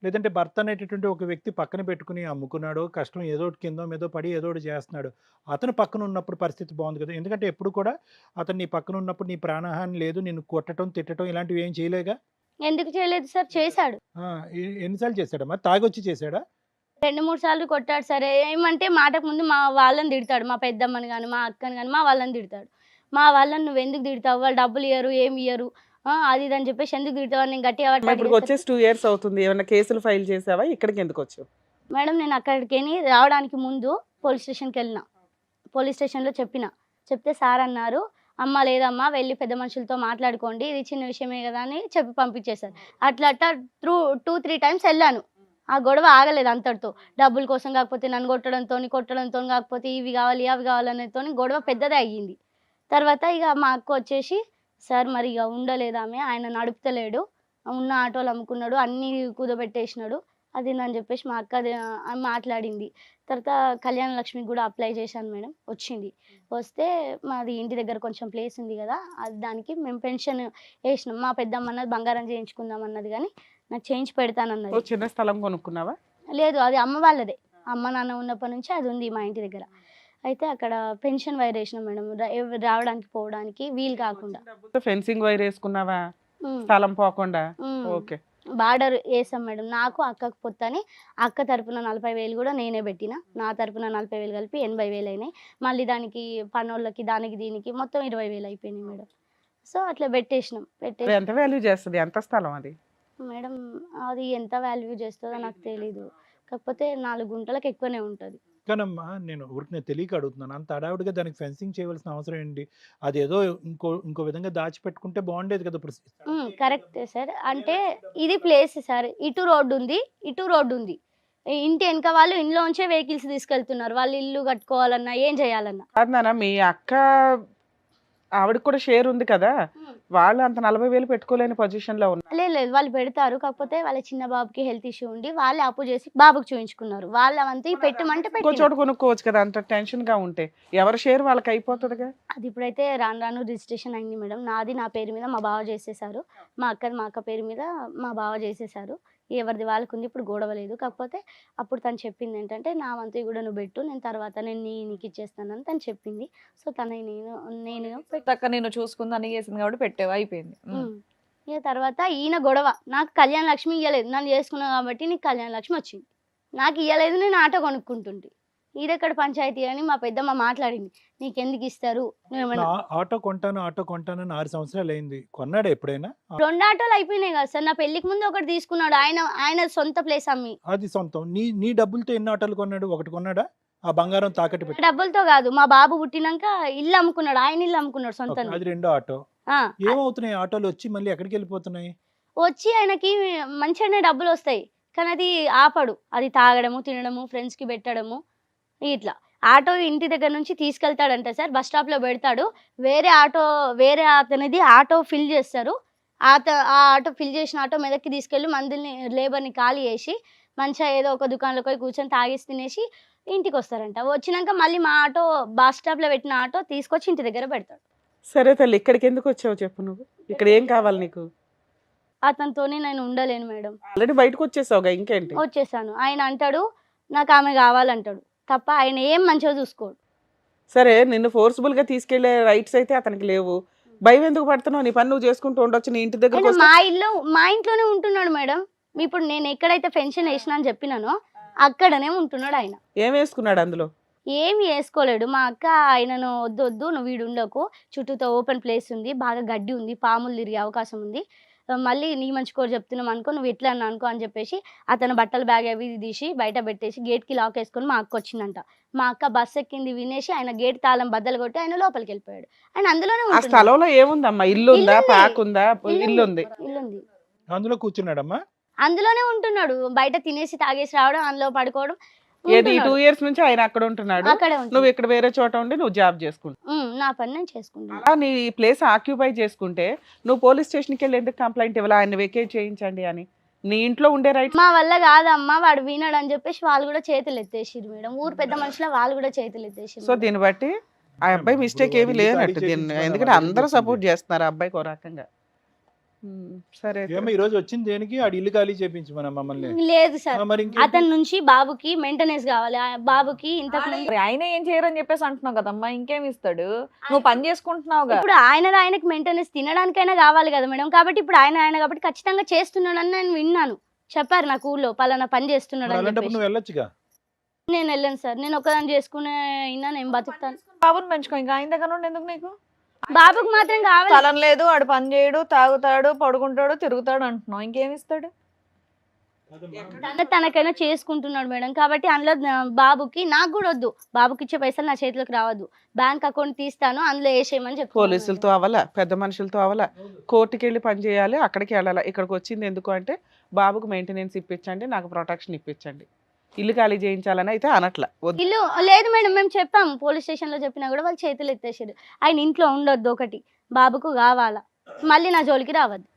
లేదంటే భర్త అనేటటువంటి ఒక వ్యక్తి పక్కన పెట్టుకుని అమ్ముకున్నాడు, కష్టం ఏదో కిందో మీదో పడి ఏదో చేస్తున్నాడు, అతను పక్కన ఉన్నప్పుడు పరిస్థితి బాగుంది కదా? ఎందుకంటే ఎప్పుడు కూడా అతను నీ పక్కన ఉన్నప్పుడు నీ ప్రాణహాని లేదు, నిన్ను కొట్టడం తిట్టడం ఇలాంటివి ఏం చేయలేగా? ఎందుకు చేయలేదు సార్? చేశాడు. ఎన్నిసార్లు చేశాడమ్మా? తాగొచ్చి చేశాడా? 2-3 సార్లు కొట్టాడు సరే. ఏమంటే మాటకు ముందు మా వాళ్ళని తిడతాడు, మా పెద్దమ్మని కానీ మా అక్కని కానీ మా వాళ్ళని తిడతాడు. మా వాళ్ళని నువ్వు ఎందుకు తిడతావు, వాళ్ళు డబ్బులు ఇయ్యరు, ఏమి ఇయ్యరు, అది ఇది అని చెప్పేసి ఎందుకు తిడతావు అని నేను గట్టిగా. ఇప్పుడు వచ్చేసి 2 years అవుతుంది, ఏమైనా కేసులు ఫైల్ చేసావా? ఇక్కడికి ఎందుకు వచ్చావు? మేడం నేను అక్కడికి రావడానికి ముందు పోలీస్ స్టేషన్కి వెళ్ళిన. పోలీస్ స్టేషన్లో చెప్తే సార్ అన్నారు అమ్మ లేదమ్మా వెళ్ళి పెద్ద మనుషులతో మాట్లాడుకోండి, ఇది చిన్న విషయమే కదా అని చెప్పి పంపించేశారు. అట్లా 2-3 టైమ్స్ వెళ్ళాను. ఆ గొడవ ఆగలేదు అంతటితో. డబ్బుల కోసం కాకపోతే నన్ను కొట్టడంతో కాకపోతే ఇవి కావాలి అవి కావాలనేతోని గొడవ పెద్దదే అయ్యింది. తర్వాత ఇక మా అక్క వచ్చేసి, సార్ మరి ఇక ఉండలేదామె, ఆయన నడుపుతలేడు, ఉన్న ఆటోలు అమ్ముకున్నాడు, అన్నీ కుదబెట్టేసినాడు అది అని చెప్పేసి మా అక్క మాట్లాడింది. తర్వాత కళ్యాణ లక్ష్మికి కూడా అప్లై చేశాను మేడం, వచ్చింది. వస్తే మాది ఇంటి దగ్గర కొంచెం ప్లేస్ ఉంది కదా, అది దానికి మేము పెన్షన్ వేసినాం. మా పెద్దమ్మ అన్నది బంగారం చేయించుకుందాం అన్నది, కానీ నాకు చేయించి పెడతానన్నది. ఓ చిన్న స్థలం కొనుక్కున్నావా? లేదు, అది అమ్మ వాళ్ళదే. అమ్మ నాన్న ఉన్నప్పటి నుంచి అది ఉంది మా ఇంటి దగ్గర. అయితే అక్కడ పెన్షన్ వైర్ వేసినాం మేడం, రావడానికి పోవడానికి వీలు కాకుండా. ఫెన్సింగ్ వైర్ వేసుకున్నావా ఉమ్, స్థలం పోకుండా? ఉమ్. ఓకే. బార్డర్ వేసాం మేడం. నాకు అక్కకు పొత్తని అక్క తరపున 40,000 కూడా నేనే పెట్టిన. నా తరపున 40,000 కలిపి 80,000 అయినాయి. మళ్ళీ దానికి పనోళ్ళకి దానికి దీనికి మొత్తం 20,000 అయిపోయినాయి మేడం. సో అట్లా పెట్టేసినాం. అది ఎంత వాల్యూ చేస్తుంది? ఎంత స్థలం అది? మేడం అది ఎంత వాల్యూ చేస్తుందో నాకు తెలీదు, కాకపోతే 4 గుంటలకు ఎక్కువనే ఉంటుంది. కానమ్మా నేను ఊరికి తెలియక అడుగుతున్నాను. అంత హడావుడిగా దానికి ఫెన్సింగ్ చేయవలసిన అవసరం ఏంటి? అదేదో ఇంకో విధంగా దాచిపెట్టుకుంటే బాగుండేది కదా. ఇప్పుడు కరెక్టే సార్. అంటే ఇది ప్లేస్ సార్, ఇటు రోడ్డు ఉంది, ఇటు రోడ్డు ఉంది. ఇంటి వెనక వాళ్ళు ఇంట్లోంచే వెహికల్స్ తీసుకెళ్తున్నారు, వాళ్ళు ఇల్లు కట్టుకోవాలన్నా ఏం చేయాలన్నా. కాదు నాన్న, మీ అక్క ఆవిడకి కూడా షేర్ ఉంది కదా, వాళ్ళు అంత 40,000 పెట్టుకోలేని పొజిషన్ లో ఉన్నారు. లేదు, వాళ్ళు పెడతారు, కాకపోతే వాళ్ళ చిన్న బాబుకి హెల్త్ ఇష్యూ ఉండి వాళ్ళే అప్పు చేసి బాబుకి చూయించుకున్నారు. వాళ్ళంతా పెట్టమంటే ఇంకో చోట కొనుక్కోవచ్చు కదా, అంత టెన్షన్ గా ఉంటే. ఎవరి షేర్ వాళ్ళకి అయిపోతుందిగా. అది ఇప్పుడైతే రాను రాను రిజిస్ట్రేషన్ అయింది మేడం. నాది నా పేరు మీద మా బావ చేసేసారు, మా అక్క పేరు మీద మా బావ చేసేసారు. ఎవరిది వాళ్ళకు ఉంది, ఇప్పుడు గొడవ లేదు. కాకపోతే అప్పుడు తను చెప్పింది ఏంటంటే, నా వంతు కూడా నువ్వు పెట్టు, నేను తర్వాత నీకు ఇచ్చేస్తానని తను చెప్పింది. సో తన నేను అక్క నేను చూసుకుంది అన్ని చేసింది కాబట్టి పెట్టేవా, అయిపోయింది. ఇక తర్వాత ఈయన గొడవ, నాకు కళ్యాణ లక్ష్మి ఇవ్వలేదు, నన్ను చేసుకున్నావు కాబట్టి నీకు కళ్యాణ లక్ష్మి వచ్చింది, నాకు ఇవ్వలేదు, నేను ఆటో కొనుక్కుంటుంటే. ఇదెక్కడ పంచాయతీ అని మా పెద్దమ్మ మాట్లాడింది, నీకెందుకు ఇస్తారు. ఆటో కొంటాను 6 సంవత్సరాలు అయింది. కొన్నాడా ఎప్పుడైనా? 2 ఆటోలు అయిపోయినాయి కదా సార్, నా పెళ్లికి ముందు ఒకటి తీసుకున్నాడు ఆయన సొంత ప్లేస్ అమ్మి. అది సొంతం. నీ డబ్బులతో ఎన్ని ఆటోలు కొన్నాడు? ఒకటి కొన్నాడా? ఆ బంగారం తాకట్టు పెట్టి? డబ్బులతో కాదు, మా బాబు పుట్టినాక ఇల్లు అమ్ముకున్నాడు, ఆయన ఇల్లు అమ్ముకున్నాడు సొంతంగా. అది రెండో ఆటో. ఏమవుతున్నాయి ఆటోలు వచ్చి మళ్ళీ ఎక్కడికి వెళ్ళిపోతున్నాయి? వచ్చి ఆయనకి మంచిగానే డబ్బులు వస్తాయి, కానీ అది ఆపడు. అది తాగడము, తినడము, ఫ్రెండ్స్కి పెట్టడము, ఇట్లా. ఆటో ఇంటి దగ్గర నుంచి తీసుకెళ్తాడంట సార్, బస్ స్టాప్లో పెడతాడు. వేరే అతనిది ఆటో ఫిల్ చేస్తారు. ఆ ఆటో ఫిల్ చేసిన ఆటో మెదక్కి తీసుకెళ్ళి మందుల్ని లేబర్ని ఖాళీ చేసి మంచిగా ఏదో ఒక దుకాణంలో పోయి కూర్చొని తాగేసి తినేసి ఇంటికి వస్తారంట. వచ్చినాక మళ్ళీ మా ఆటో బస్ స్టాప్లో పెట్టిన ఆటో తీసుకొచ్చి ఇంటి దగ్గర పెడతాడు. సరే తల్లి, ఇక్కడికి ఎందుకు వచ్చావు చెప్పు నువ్వు? ఇక్కడ ఏం కావాలి నీకు? అతనితోనే నేను ఉండలేను మేడం. ఆల్రెడీ బయటకు వచ్చేసావుగా, ఇంకేంటి? వచ్చేసాను. ఆయన అంటాడు నాకు ఆమె కావాలంటాడు తప్ప ఆయన ఏం మంచిగా చూసుకోడు. సరే, నిన్ను ఫోర్స్ఫుల్ గా తీసుకెళ్లే రైట్స్ అయితే అతనికి లేవు. భయం ఎందుకు పడుతున్నావు? నీ పని నువ్వు చేసుకుంటూ ఉండొచ్చు, నీ ఇంటి దగ్గర. మా ఇంట్లోనే ఉంటున్నాడు మేడం. ఇప్పుడు నేను ఎక్కడైతే పెన్షన్ వేసినా అని చెప్పినానో అక్కడనే ఉంటున్నాడు ఆయన. ఏం వేసుకున్నాడు అందులో? ఏమి వేసుకోలేడు. మా అక్క ఆయనను వద్దు నువ్వు వీడు ఉండకు, చుట్టూతో ఓపెన్ ప్లేస్ ఉంది, బాగా గడ్డి ఉంది, పాములు తిరిగే అవకాశం ఉంది, మళ్ళీ నీ మంచి కోరు చెప్తున్నాం అనుకో, నువ్వు ఎట్లా అన్నా అనుకో అని చెప్పేసి అతను బట్టల బ్యాగ్ అవి తీసి బయట పెట్టేసి గేట్కి లాక్ వేసుకొని మా అక్క వచ్చిందంట. మా అక్క బస్ ఎక్కింది వినేసి ఆయన గేట్ తాళం బద్దలు కొట్టి ఆయన లోపలికి వెళ్ళిపోయాడు. ఆయన అందులోనే ఆ స్థలంలో ఏముందమ్మా? ఇల్లు ఉందా, పార్క్ ఉందా? ఇల్లు ఉంది. అందులో కూర్చున్నాడమ్మా, అందులోనే ఉంటున్నాడు. బయట తినేసి తాగేసి రావడం, అందులో పడుకోవడం. ఏది 2 years నుంచి ఆయన అక్కడ ఉంటున్నాడు, నువ్వు ఇక్కడ వేరే చోట ఉండి నువ్వు జాబ్ చేసుకుంటావు. నా పని నేను చేసుకుంటాను. అలా నీ ప్లేస్ ఆక్యుపై చేసుకుంటే నువ్వు పోలీస్ స్టేషన్కి వెళ్ళి ఎందుకు కంప్లైంట్ ఇవ్వాలి, ఆయన వెకేట్ చేయించండి అని? నీ ఇంట్లో ఉండే రైట్. మా వల్ల కాదమ్మా, వాడు వినాడు అని చెప్పేసి వాళ్ళు కూడా చేతులు ఎత్తేసిరు మేడం. ఊరు పెద్ద మనుషుల వాళ్ళు కూడా చేతులు ఎత్తేసిరు. సో దీన్ని బట్టి ఆ అబ్బాయి మిస్టేక్ ఏమీ లేనట్టు దీన్ని, ఎందుకంటే అందరూ సపోర్ట్ చేస్తున్నారు ఆ అబ్బాయికి ఒక రకంగా. సరే, ఈ రోజు వచ్చింది దేనికి? ఆడి ఇల్లు ఖాళీ చేపించి మన మమ్మల్ని. లేదు సార్, మరి అతని నుంచి బాబుకి మెయింటెనెన్స్ కావాలి. బాబుకి ఇంతకు మరి ఆయన ఏం చేయరని చెప్పేసి అంటున్నావు కదమ్మా, ఇంకేం ఇస్తాడు? నువ్వు పని చేసుకుంటున్నావు. ఇప్పుడు ఆయనకి మెయింటెనెన్స్ తినడానికైనా కావాలి కదా మేడం. కాబట్టి ఇప్పుడు ఆయన కాబట్టి ఖచ్చితంగా చేస్తున్నాడు అని నేను విన్నాను. చెప్పారు నాకు ఊళ్ళో పలానా పని చేస్తున్నాడు అని చెప్పేసి. నువ్వు వెళ్ళొచ్చుగా. నేను వెళ్ళాను సార్, నేను ఒకదాన్ని చేసుకునే అయినా నేను బతుకుతాను. బాబుని పెంచుకో, ఇంకా ఆయన దగ్గర నుండి ఎందుకు నీకు? బాబుకి మాత్రం కావాలి. స్థలం లేదు, ఆడు పని చేయడు, తాగుతాడు, పడుకుంటాడు, తిరుగుతాడు అంటున్నావు, ఇంకేమి ఇస్తాడు? తనకైనా చేసుకుంటున్నాడు మేడం. కాబట్టి అందులో బాబుకి నాకు కూడా వద్దు, బాబుకి ఇచ్చే పైసలు నా చేతిలోకి రావద్దు, బ్యాంక్ అకౌంట్ తీస్తాను అందులో వేసేయమని చెప్తున్నాను పోలీసులతో అవల, పెద్ద మనుషులతో అవల, కోర్టుకి వెళ్ళి పని చేయాలి, అక్కడికి వెళ్ళాలి. ఇక్కడికి వచ్చింది ఎందుకు అంటే బాబుకు మెయింటెనెన్స్ ఇప్పించండి, నాకు ప్రొటెక్షన్ ఇప్పించండి, ఇల్లు ఖాళీ చేయించాలని అయితే అనట్ల. వద్దు. ఇల్లు లేదు మేడం, మేము చెప్పాము పోలీస్ స్టేషన్లో చెప్పినా కూడా వాళ్ళు చేతులు ఎత్తేసారు. ఆయన ఇంట్లో ఉండొద్దు, ఒకటి బాబుకు కావాలా, మళ్ళీ నా జోలికి రావద్దు.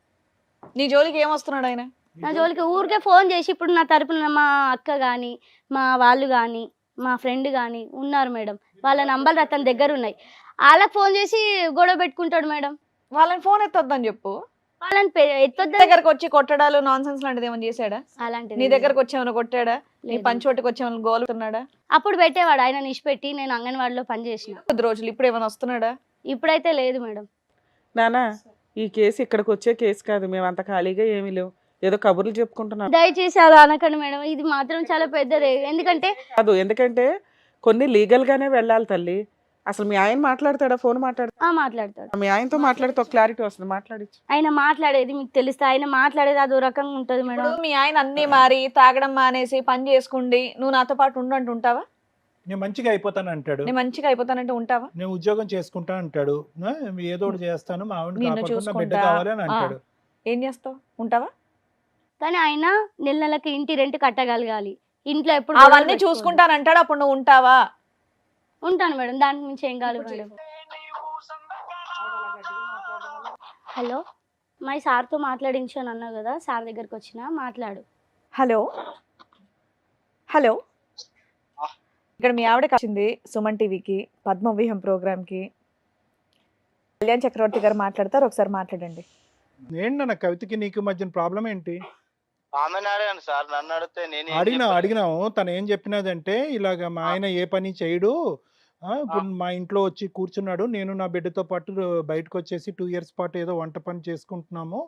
నీ జోలికి ఏమొస్తున్నాడు ఆయన? నా జోలికి ఊరికే ఫోన్ చేసి, ఇప్పుడు నా తరపున మా అక్క కానీ మా వాళ్ళు కానీ మా ఫ్రెండ్ కానీ ఉన్నారు మేడం, వాళ్ళ నంబర్లు అతని దగ్గర ఉన్నాయి, వాళ్ళకి ఫోన్ చేసి గొడవ పెట్టుకుంటాడు మేడం. వాళ్ళని ఫోన్ ఎత్తొద్దని చెప్పు. వాళ్ళని ఎత్తొద్దు దగ్గరకు వచ్చి కొట్టడాలు నాన్ సెన్స్ లాంటిది ఏమైనా చేశాడా? అలాంటిది నీ దగ్గరకు వచ్చి ఏమైనా కొట్టాడా? నీ లేదు. పంచోటికి వచ్చి ఏమైనా గోలుతున్నాడా? అప్పుడు పెట్టేవాడు ఆయన నిష్పెట్టి, నేను అంగన్వాడిలో పని చేసిన. కొద్ది రోజులు ఇప్పుడు ఏమైనా వస్తున్నాడా? ఇప్పుడైతే లేదు మేడం. నానా ఈ కేసు ఇక్కడికి వచ్చే కేసు కాదు, మేము అంత ఖాళీగా ఏమీ లేవు, ఏదో కబుర్లు చెప్పుకుంటున్నాం దయచేసి అలా అనకండి మేడం, ఇది మాత్రం చాలా పెద్దదే. ఎందుకంటే కాదు, ఎందుకంటే కొన్ని లీగల్ గానే వెళ్ళాలి తల్లి. అసలు మీ ఆయన మాట్లాడతాడా? ఫోన్ మాట్లాడతా? మాట్లాడతాడు. మీ ఆయనతో మాట్లాడితే ఒక క్లారిటీ వస్తుంది, మాట్లాడించు. ఆయన మాట్లాడేది మీకు తెలుస్తా, ఆయన మాట్లాడేది అదో రకంగా ఉంటది మేడం. ఇప్పుడు మీ ఆయన అన్ని మారి తాగడం మానేసి పని చేసుకుండి నువ్వు నాతో పాటు ఉండంటూ ఉంటావా? నేను మంచిగా అయిపోతాను అంటాడు, నేను మంచిగా అయిపోతానంటే ఉంటావా? నేను ఉద్యోగం చేసుకుంటా అంటాడు, ఏదో ఒకటి చేస్తాను, మా ఆవిడని నిన్ను కాపాడుకున్న బిడ్డ చూసుకుంటా. కావాలి అని అంటాడు. ఏం చేస్తావు? ఉంటావా? కానీ ఆయన నెల నెలకి ఇంటి రెంట్ కట్టగలగాలి, ఇంట్లో ఎప్పుడు అవన్నీ గొడవలు పెట్టుకోవద్దు. చూసుకుంటానంటాడు, అప్పుడు నువ్వు ఉంటావా? ఉంటాను మేడం, దానికి మించి ఏం కావాలి మేడం. హలో, మా సార్తో మాట్లాడించు అని అన్నావు కదా, సార్ దగ్గరికి వచ్చిన మాట్లాడు. హలో హలో, ఇక్కడ మీ ఆవిడకి వచ్చింది సుమన్ టీవీకి, పద్మవ్యూహం ప్రోగ్రామ్కి. కళ్యాణ్ చక్రవర్తి గారు మాట్లాడతారు, ఒకసారి మాట్లాడండి. ఏంటన్న కవితకి నీకు మధ్యన ప్రాబ్లం ఏంటి? ఆమెను అడిగాను సార్, నన్ను అడిగితే నేను అడిగినాము, తను ఏం చెప్పినదంటే ఇలాగ మా ఆయన ఏ పని చేయడు, ఇప్పుడు మా ఇంట్లో వచ్చి కూర్చున్నాడు, నేను నా బిడ్డతో పాటు బయటకు వచ్చేసి 2 years పాటు ఏదో వంట పని చేసుకుంటున్నాము.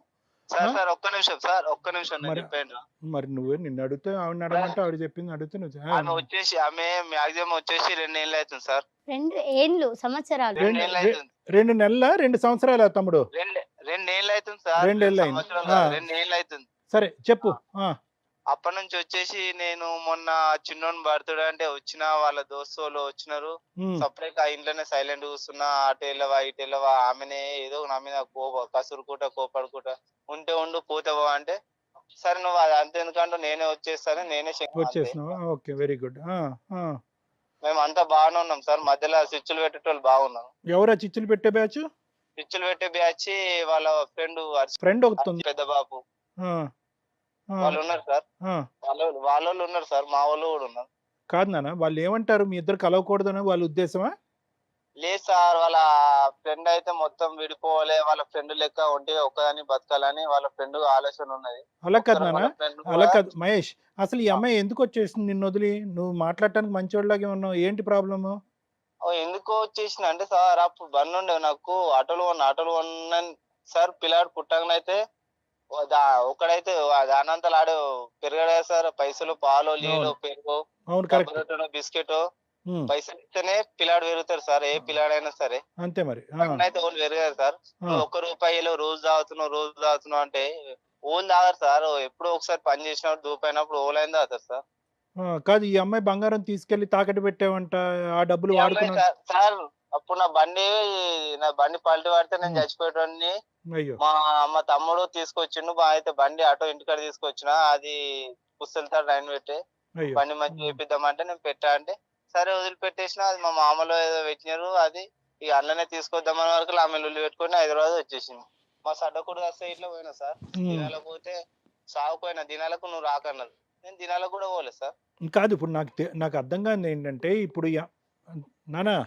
సార్ సార్ ఒక్క నిమిషం సార్, ఒక్క నిమిషం నేను మరి- చెప్పాను. మరి నువ్వే నిన్ను అడిగితే ఆవిడ అడగమంటే ఆవిడ చెప్పింది అడిగితే ఆమె వచ్చేసి ఆమె మాక్సిమం వచ్చేసి 2 ఏళ్ళు అవుతుంది సార్, 2 ఏండ్లు సంవత్సరాలు. 2 ఏళ్ళు అవుతుంది, 2 నెలల 2 సంవత్సరాల తమ్ముడు? 2 ఏళ్ళు అవుతుంది సార్, 2 ఏళ్ళు అయింది. సంవత్సరాలు కాదు, 2 ఏళ్ళు అవుతుంది. సరే చెప్పు. అప్పటి నుంచి వచ్చేసి నేను మొన్న చిన్నోని బర్త్డే అంటే వచ్చిన వాళ్ళ దోస్తులు వచ్చినారు, సపరేట్ ఆ ఇంట్లోనే సైలెంట్ కూర్చున్నా, అటు వెళ్ళవా ఇటు వెళ్ళవా, ఆమెనే ఏదో నా మీద కసురుకుంటా కోపడుకుంటా, ఉంటే ఉండు పోతావా అంటే, సరే నువ్వు అది అంతే ఎందుకంటే నేనే వచ్చేస్తాను, నేనే వచ్చేసినావా? Okay, very good. మేము అంతా బాగానే ఉన్నాం సార్, మధ్యలో స్విచ్లు పెట్టేటోళ్ళు బాగున్నాం. ఎవరా చిచ్చులు పెట్టే బ్యాచ్? స్విచ్లు పెట్టే బ్యాచ్ వాళ్ళ ఫ్రెండ్ ఒకటి పెద్ద బాబు వాళ్ళు ఉన్నారు సార్, వాళ్ళ ఉన్నారు సార్, మా వాళ్ళు కూడా ఉన్నారు. కాదు నాన్న, వాళ్ళు ఏమంటారు, మీ ఇద్దరు కలవకూడదని వాళ్ళ ఉద్దేశమా? లేదు సార్, వాళ్ళ ఫ్రెండ్ అయితే మొత్తం విడిపోవాలి, వాళ్ళ ఫ్రెండ్ లెక్క ఒంటిగా ఒక్కదాన్ని బతకాలని వాళ్ళ ఫ్రెండ్ ఆలోచన ఉన్నది. అలా కాదు నాన్న, అలా కాదు మహేష్, అసలు ఈ అమ్మాయి ఎందుకు వచ్చేసింది నిన్ను వదిలి? నువ్వు మాట్లాడటానికి మంచివాళ్ళలాగే ఉన్నావు, ఏంటి ప్రాబ్లము? ఎందుకో వచ్చేసిన అంటే సార్, అప్పుడు బండి ఉండే నాకు, ఆటోలు కొన్నాను సార్, పిల్లాడు పుట్టగానైతే ఒక్కడైతే దానంతలు ఆడు పెరగడా సార్, పైసలు పాలు నీళ్ళు పెరుగు అవును, కరెక్ట్. బిస్కెట్ పైసలు ఇస్తేనే పిల్లాడు పెరుగుతారు సార్, ఏ పిల్లాడైనా సరే అంతే మరి. అయితే ఓళ్ళు పెరగారు సార్. ₹1 రోజు తాగుతున్నావు అంటే ఓన్ తాగారు సార్, ఎప్పుడో ఒకసారి పని చేసినప్పుడు దూపైనప్పుడు ఓలైన తాగుతారు సార్. కాదు, ఈ అమ్మాయి బంగారం తీసుకెళ్లి తాకట్టు పెట్టావంట, ఆ డబ్బులు వాడుకున్నా? సార్ అప్పుడు నా బండి పల్టీ పడితే నేను చచ్చిపోయేటోడిని, అయ్యో, మా తమ్ముడు తీసుకొచ్చిండు, అయితే బండి ఆటో ఇంటికాడ తీసుకొచ్చిన, అది పుస్తలతో లైన్ పెట్టి అయ్యో. బండి మంచిగా వేపిద్దామంటే నేను పెట్టా అంటే సరే వదిలిపెట్టేసిన, అది మా మామలో ఏదో పెట్టినారు, అది ఇక అందులోనే తీసుకొద్దామని వరకు ఆమె లొల్లి పెట్టుకుని హైదరాబాద్ వచ్చేసింది. మా సడ్డకుడు వస్తే ఇట్లా పోయినా సార్, దినాలకు పోతే సాగుపోయినా, దినాలకు నువ్వు రాకన్నారు, నేను దినాలకు కూడా పోలేదు సార్. కాదు, ఇప్పుడు నాకు అర్థం కాదు ఏంటంటే, ఇప్పుడు నానా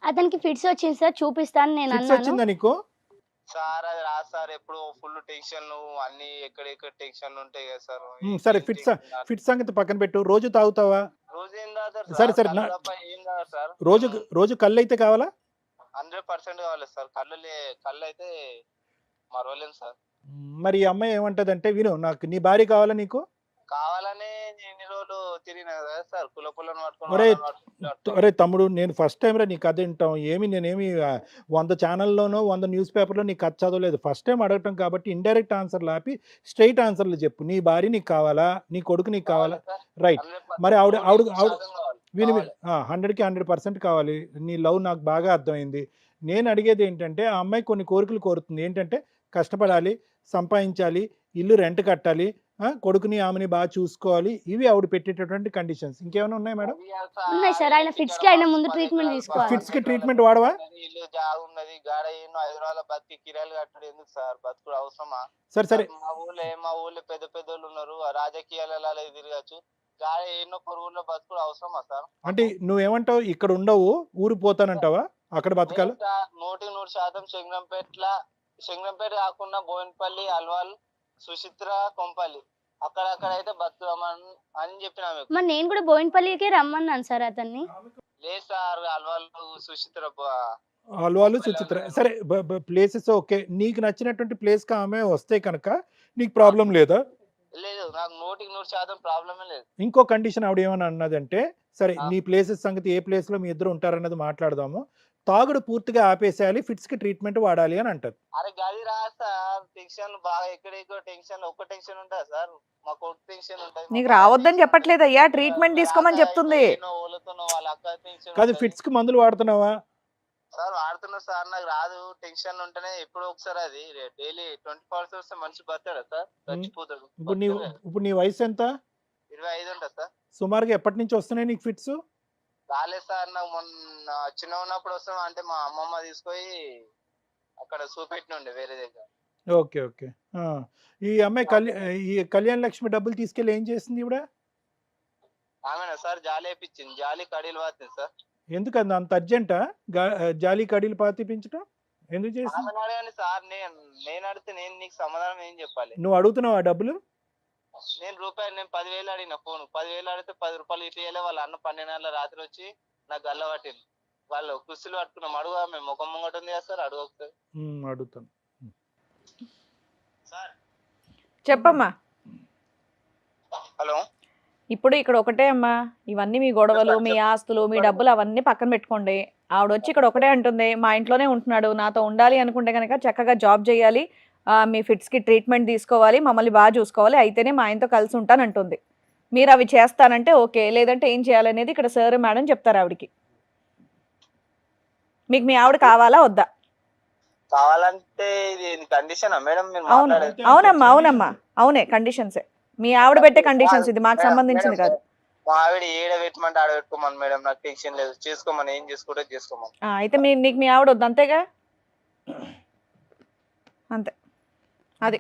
అతనికి ఫిట్స్ వచ్చింది సార్, చూపిస్తాను నేను ఫిట్స్ అన్నాను. వచ్చిందా నీకు? సార్ అది రాదు సార్, ఎప్పుడు ఫుల్ టెన్షన్లు అన్ని ఎక్కడెక్కడ టెన్షన్లు ఉంటాయి కదా సార్. సరే, ఫిట్స్ సంగతి పక్కన పెట్టు, రోజు తాగుతావా? రోజు ఏం తాగుతారు సరే, సార్, సరే, కళ్ళు తప్ప ఏం తాగరు సార్. రోజు కళ్ళు అయితే కావాలా? 100% కావాలి సార్, కళ్ళు అయితే మరవలేను సార్. మరి ఈ అమ్మాయి ఏమంటదంటే, విను, నాకు నీ భార్య కావాలా నీకు? కావాలనే ఎన్ని రోజులు తిరిగినా కదా సార్, కుల పుల్లను పట్టుకొని ఒరే వాళ్ళని పట్టుకొని ఒరే తమ్ముడు, నేను ఫస్ట్ టైం రా నీ కథ వింటాం. నేనేమి 100 ఛానల్లోనో 100 న్యూస్ పేపర్లో నీ కథ చదవలేదు. ఫస్ట్ టైం అడగటం కాబట్టి ఇండైరెక్ట్ ఆన్సర్లు ఆపి స్ట్రైట్ ఆన్సర్లు చెప్పు. నీ భార్య నీకు కావాలా, నీ కొడుకు నీకు కావాలా? కావాలి సార్. రైట్. 100% మరి ఆవిడ ఆవిడ ఆవిడ 100% కావాలి. విని కావాలి. 100కి 100% కావాలి. నీ లవ్ నాకు బాగా అర్థమైంది. నేను అడిగేది ఏంటంటే, ఆ అమ్మాయి కొన్ని కోరికలు కోరుతుంది. ఏంటంటే కష్టపడాలి, సంపాదించాలి, ఇల్లు రెంట్ కట్టాలి, కొడుకుని ఆమెని బాగా చూసుకోవాలి. ఇవి ఆవిడ పెట్టేటటువంటి కండిషన్స్. ఇంకేమైనా ఉన్నాయి మేడం? అది కాదు సార్, ఉన్నాయి సార్. ఆయన ఇక్కడ ఫిట్స్ కి ఆయన ముందు 10 ట్రీట్మెంట్ ఎకరాలు తీసుకోవాలి. ఫిట్స్ కి ట్రీట్మెంట్ వాడవా? ఇల్లు జాగా ఉన్నది, గాడ ఎన్నో హైదరాబాద్ బతికి కిరాయిలు కట్టడు ఎందుకు సార్, బతుకుడు అవసరమా? సరే మా ఊళ్ళో పెద్ద పెద్దోళ్ళు ఉన్నారు, ఆ రాజకీయాలలో అలా తిరగచ్చు. గాడ ఎన్నో పొరుగుల్లో బతుకుడు అవసరమా సార్? అంటే నువ్వేమంటావు? ఇక్కడ ఉండవు, ఊరు పోతానంటావా? అక్కడ బతకాలి? 100% శంకరంపేట కాకుండా బోయినపల్లి, అల్వాల్, సుచిత్ర, కొంపల్లి అక్కడక్కడ అయితే బతుకుదామని అని చెప్పిన మీకు. మరి నేను కూడా బోయినపల్లికే రమ్మన్నాను సార్ అతన్ని. లేదు సార్, అల్వాల్, సుచిత్ర అల్వాలు, సుచిత్ర. సరే ప్లేసెస్ ఓకే. నీకు నచ్చినటువంటి ప్లేస్కి ఆమె వస్తే కనుక నీకు ప్రాబ్లం లేదా? లేదు, నాకు 100% ప్రాబ్లమే లేదు. ఇంకో కండిషన్ ఆవిడ ఏమని అన్నదంటే, సరే ఆ. నీ ప్లేసెస్ సంగతి, ఏ ప్లేస్లో మీ ఇద్దరు ఉంటారన్నది మాట్లాడదాము. తాగుడు పూర్తిగా ఆపేసేయాలి, ఫిట్స్కి ట్రీట్మెంట్ వాడాలి అని అంటారు. అరే గది రా సార్, టెన్షన్ బాగా ఎక్కడెక్కడో టెన్షన్, ఒక్క టెన్షన్ ఉంటుంది సార్, మాకు ఒక టెన్షన్ ఉంటుంది. నీకు రావద్దని చెప్పట్లేదు అయ్యా, ట్రీట్మెంట్ తీసుకోమని చెప్తుంది. వాళ్ళ అక్క టెన్షన్ కాదు, ఉంటది. ఫిట్స్కి మందులు వాడుతున్నావా? సార్ వాడుతున్నా సార్, నాకు రాదు. టెన్షన్ ఉంటేనే ఎప్పుడో ఒకసారి అది డైలీ 24 hours మనిషి బతాడా సార్, చచ్చిపోతాడు. ఇప్పుడు నీ వయసు ఎంత? 25 ఉంటుంది సార్. సుమారుగా ఎప్పటి నుంచి వస్తున్నాయి నీకు ఫిట్స్? రాలేదు సార్, నాకు మొన్న చిన్న ఉన్నప్పుడు వస్తాం, అంటే మా అమ్మమ్మ తీసుకొని అక్కడ చూపెట్టినుండే వేరే దగ్గర. Okay okay. ఈ అమ్మాయి ఈ కళ్యాణ లక్ష్మి డబ్బులు తీసుకెళ్ళి ఏం చేసింది ఈవిడ? ఆమెనా సార్, జాలి వేయించింది, జాలి కడీలు వాతుంది సార్. ఎందుకు అంత అర్జెంటా జాలి కడీలు పాతిపించడం? ఎందుకు చేసింది? ఆమెను అడగండి సార్, నేను అడిగితే నేను నీకు సమాధానం ఏం చెప్పాలి? నువ్వు అడుగుతున్నావు ఆ డబ్బులు? నేను 10,000 అడిగిన, ఫోన్ 10,000 అడిగితే 10 రూపాయలు ఇటు వేయలే. వాళ్ళ అన్న 12 గంటల రాత్రి వచ్చి నాకు గల్ల పట్టింది. వాళ్ళు కుర్చీలు పట్టుకున్నాం. అడుగు, మేము ముఖం ముంగట ఉంది కదా సార్, అడుగు ఒకసారి. అడుగుతాను సార్. చెప్పమ్మా. హలో. ఇప్పుడు ఇక్కడ ఒకటే అమ్మా, ఇవన్నీ మీ గొడవలు, మీ ఆస్తులు, మీ డబ్బులు అవన్నీ పక్కన పెట్టుకోండి. ఆవిడ వచ్చి ఇక్కడ ఒకటే అంటుంది, మా ఇంట్లోనే ఉంటున్నాడు, నాతో ఉండాలి అనుకుంటే కనుక చక్కగా జాబ్ చేయాలి, మీ ఫిట్స్కి ట్రీట్మెంట్ తీసుకోవాలి, మమ్మల్ని బాగా చూసుకోవాలి, అయితేనే మా ఆయనతో కలిసి ఉంటానంటుంది. మీరు అవి చేస్తానంటే ఓకే, లేదంటే ఏం చేయాలనేది ఇక్కడ సార్ మేడం చెప్తారు ఆవిడకి. మీకు మీ ఆవిడ కావాలా వద్దా? కావాలంటే ఇది కండిషన్ మేడం? మీరు అవును, మాట్లాడేది. అవునమ్మా, అవునే కండిషన్సే. మీ ఆవిడ పెట్టే కండిషన్స్, ఇది మాకు సంబంధించింది కాదు. మా ఆవిడ ఏడ పెట్టమంటే ఆడ పెట్టుకోమని మేడం, నాకు టెన్షన్ లేదు, చేసుకోమని, ఏం చేసుకుంటే చేసుకోమని. అయితే నీకు మీ ఆవిడ వద్దు అంతేగా? అంతే అది.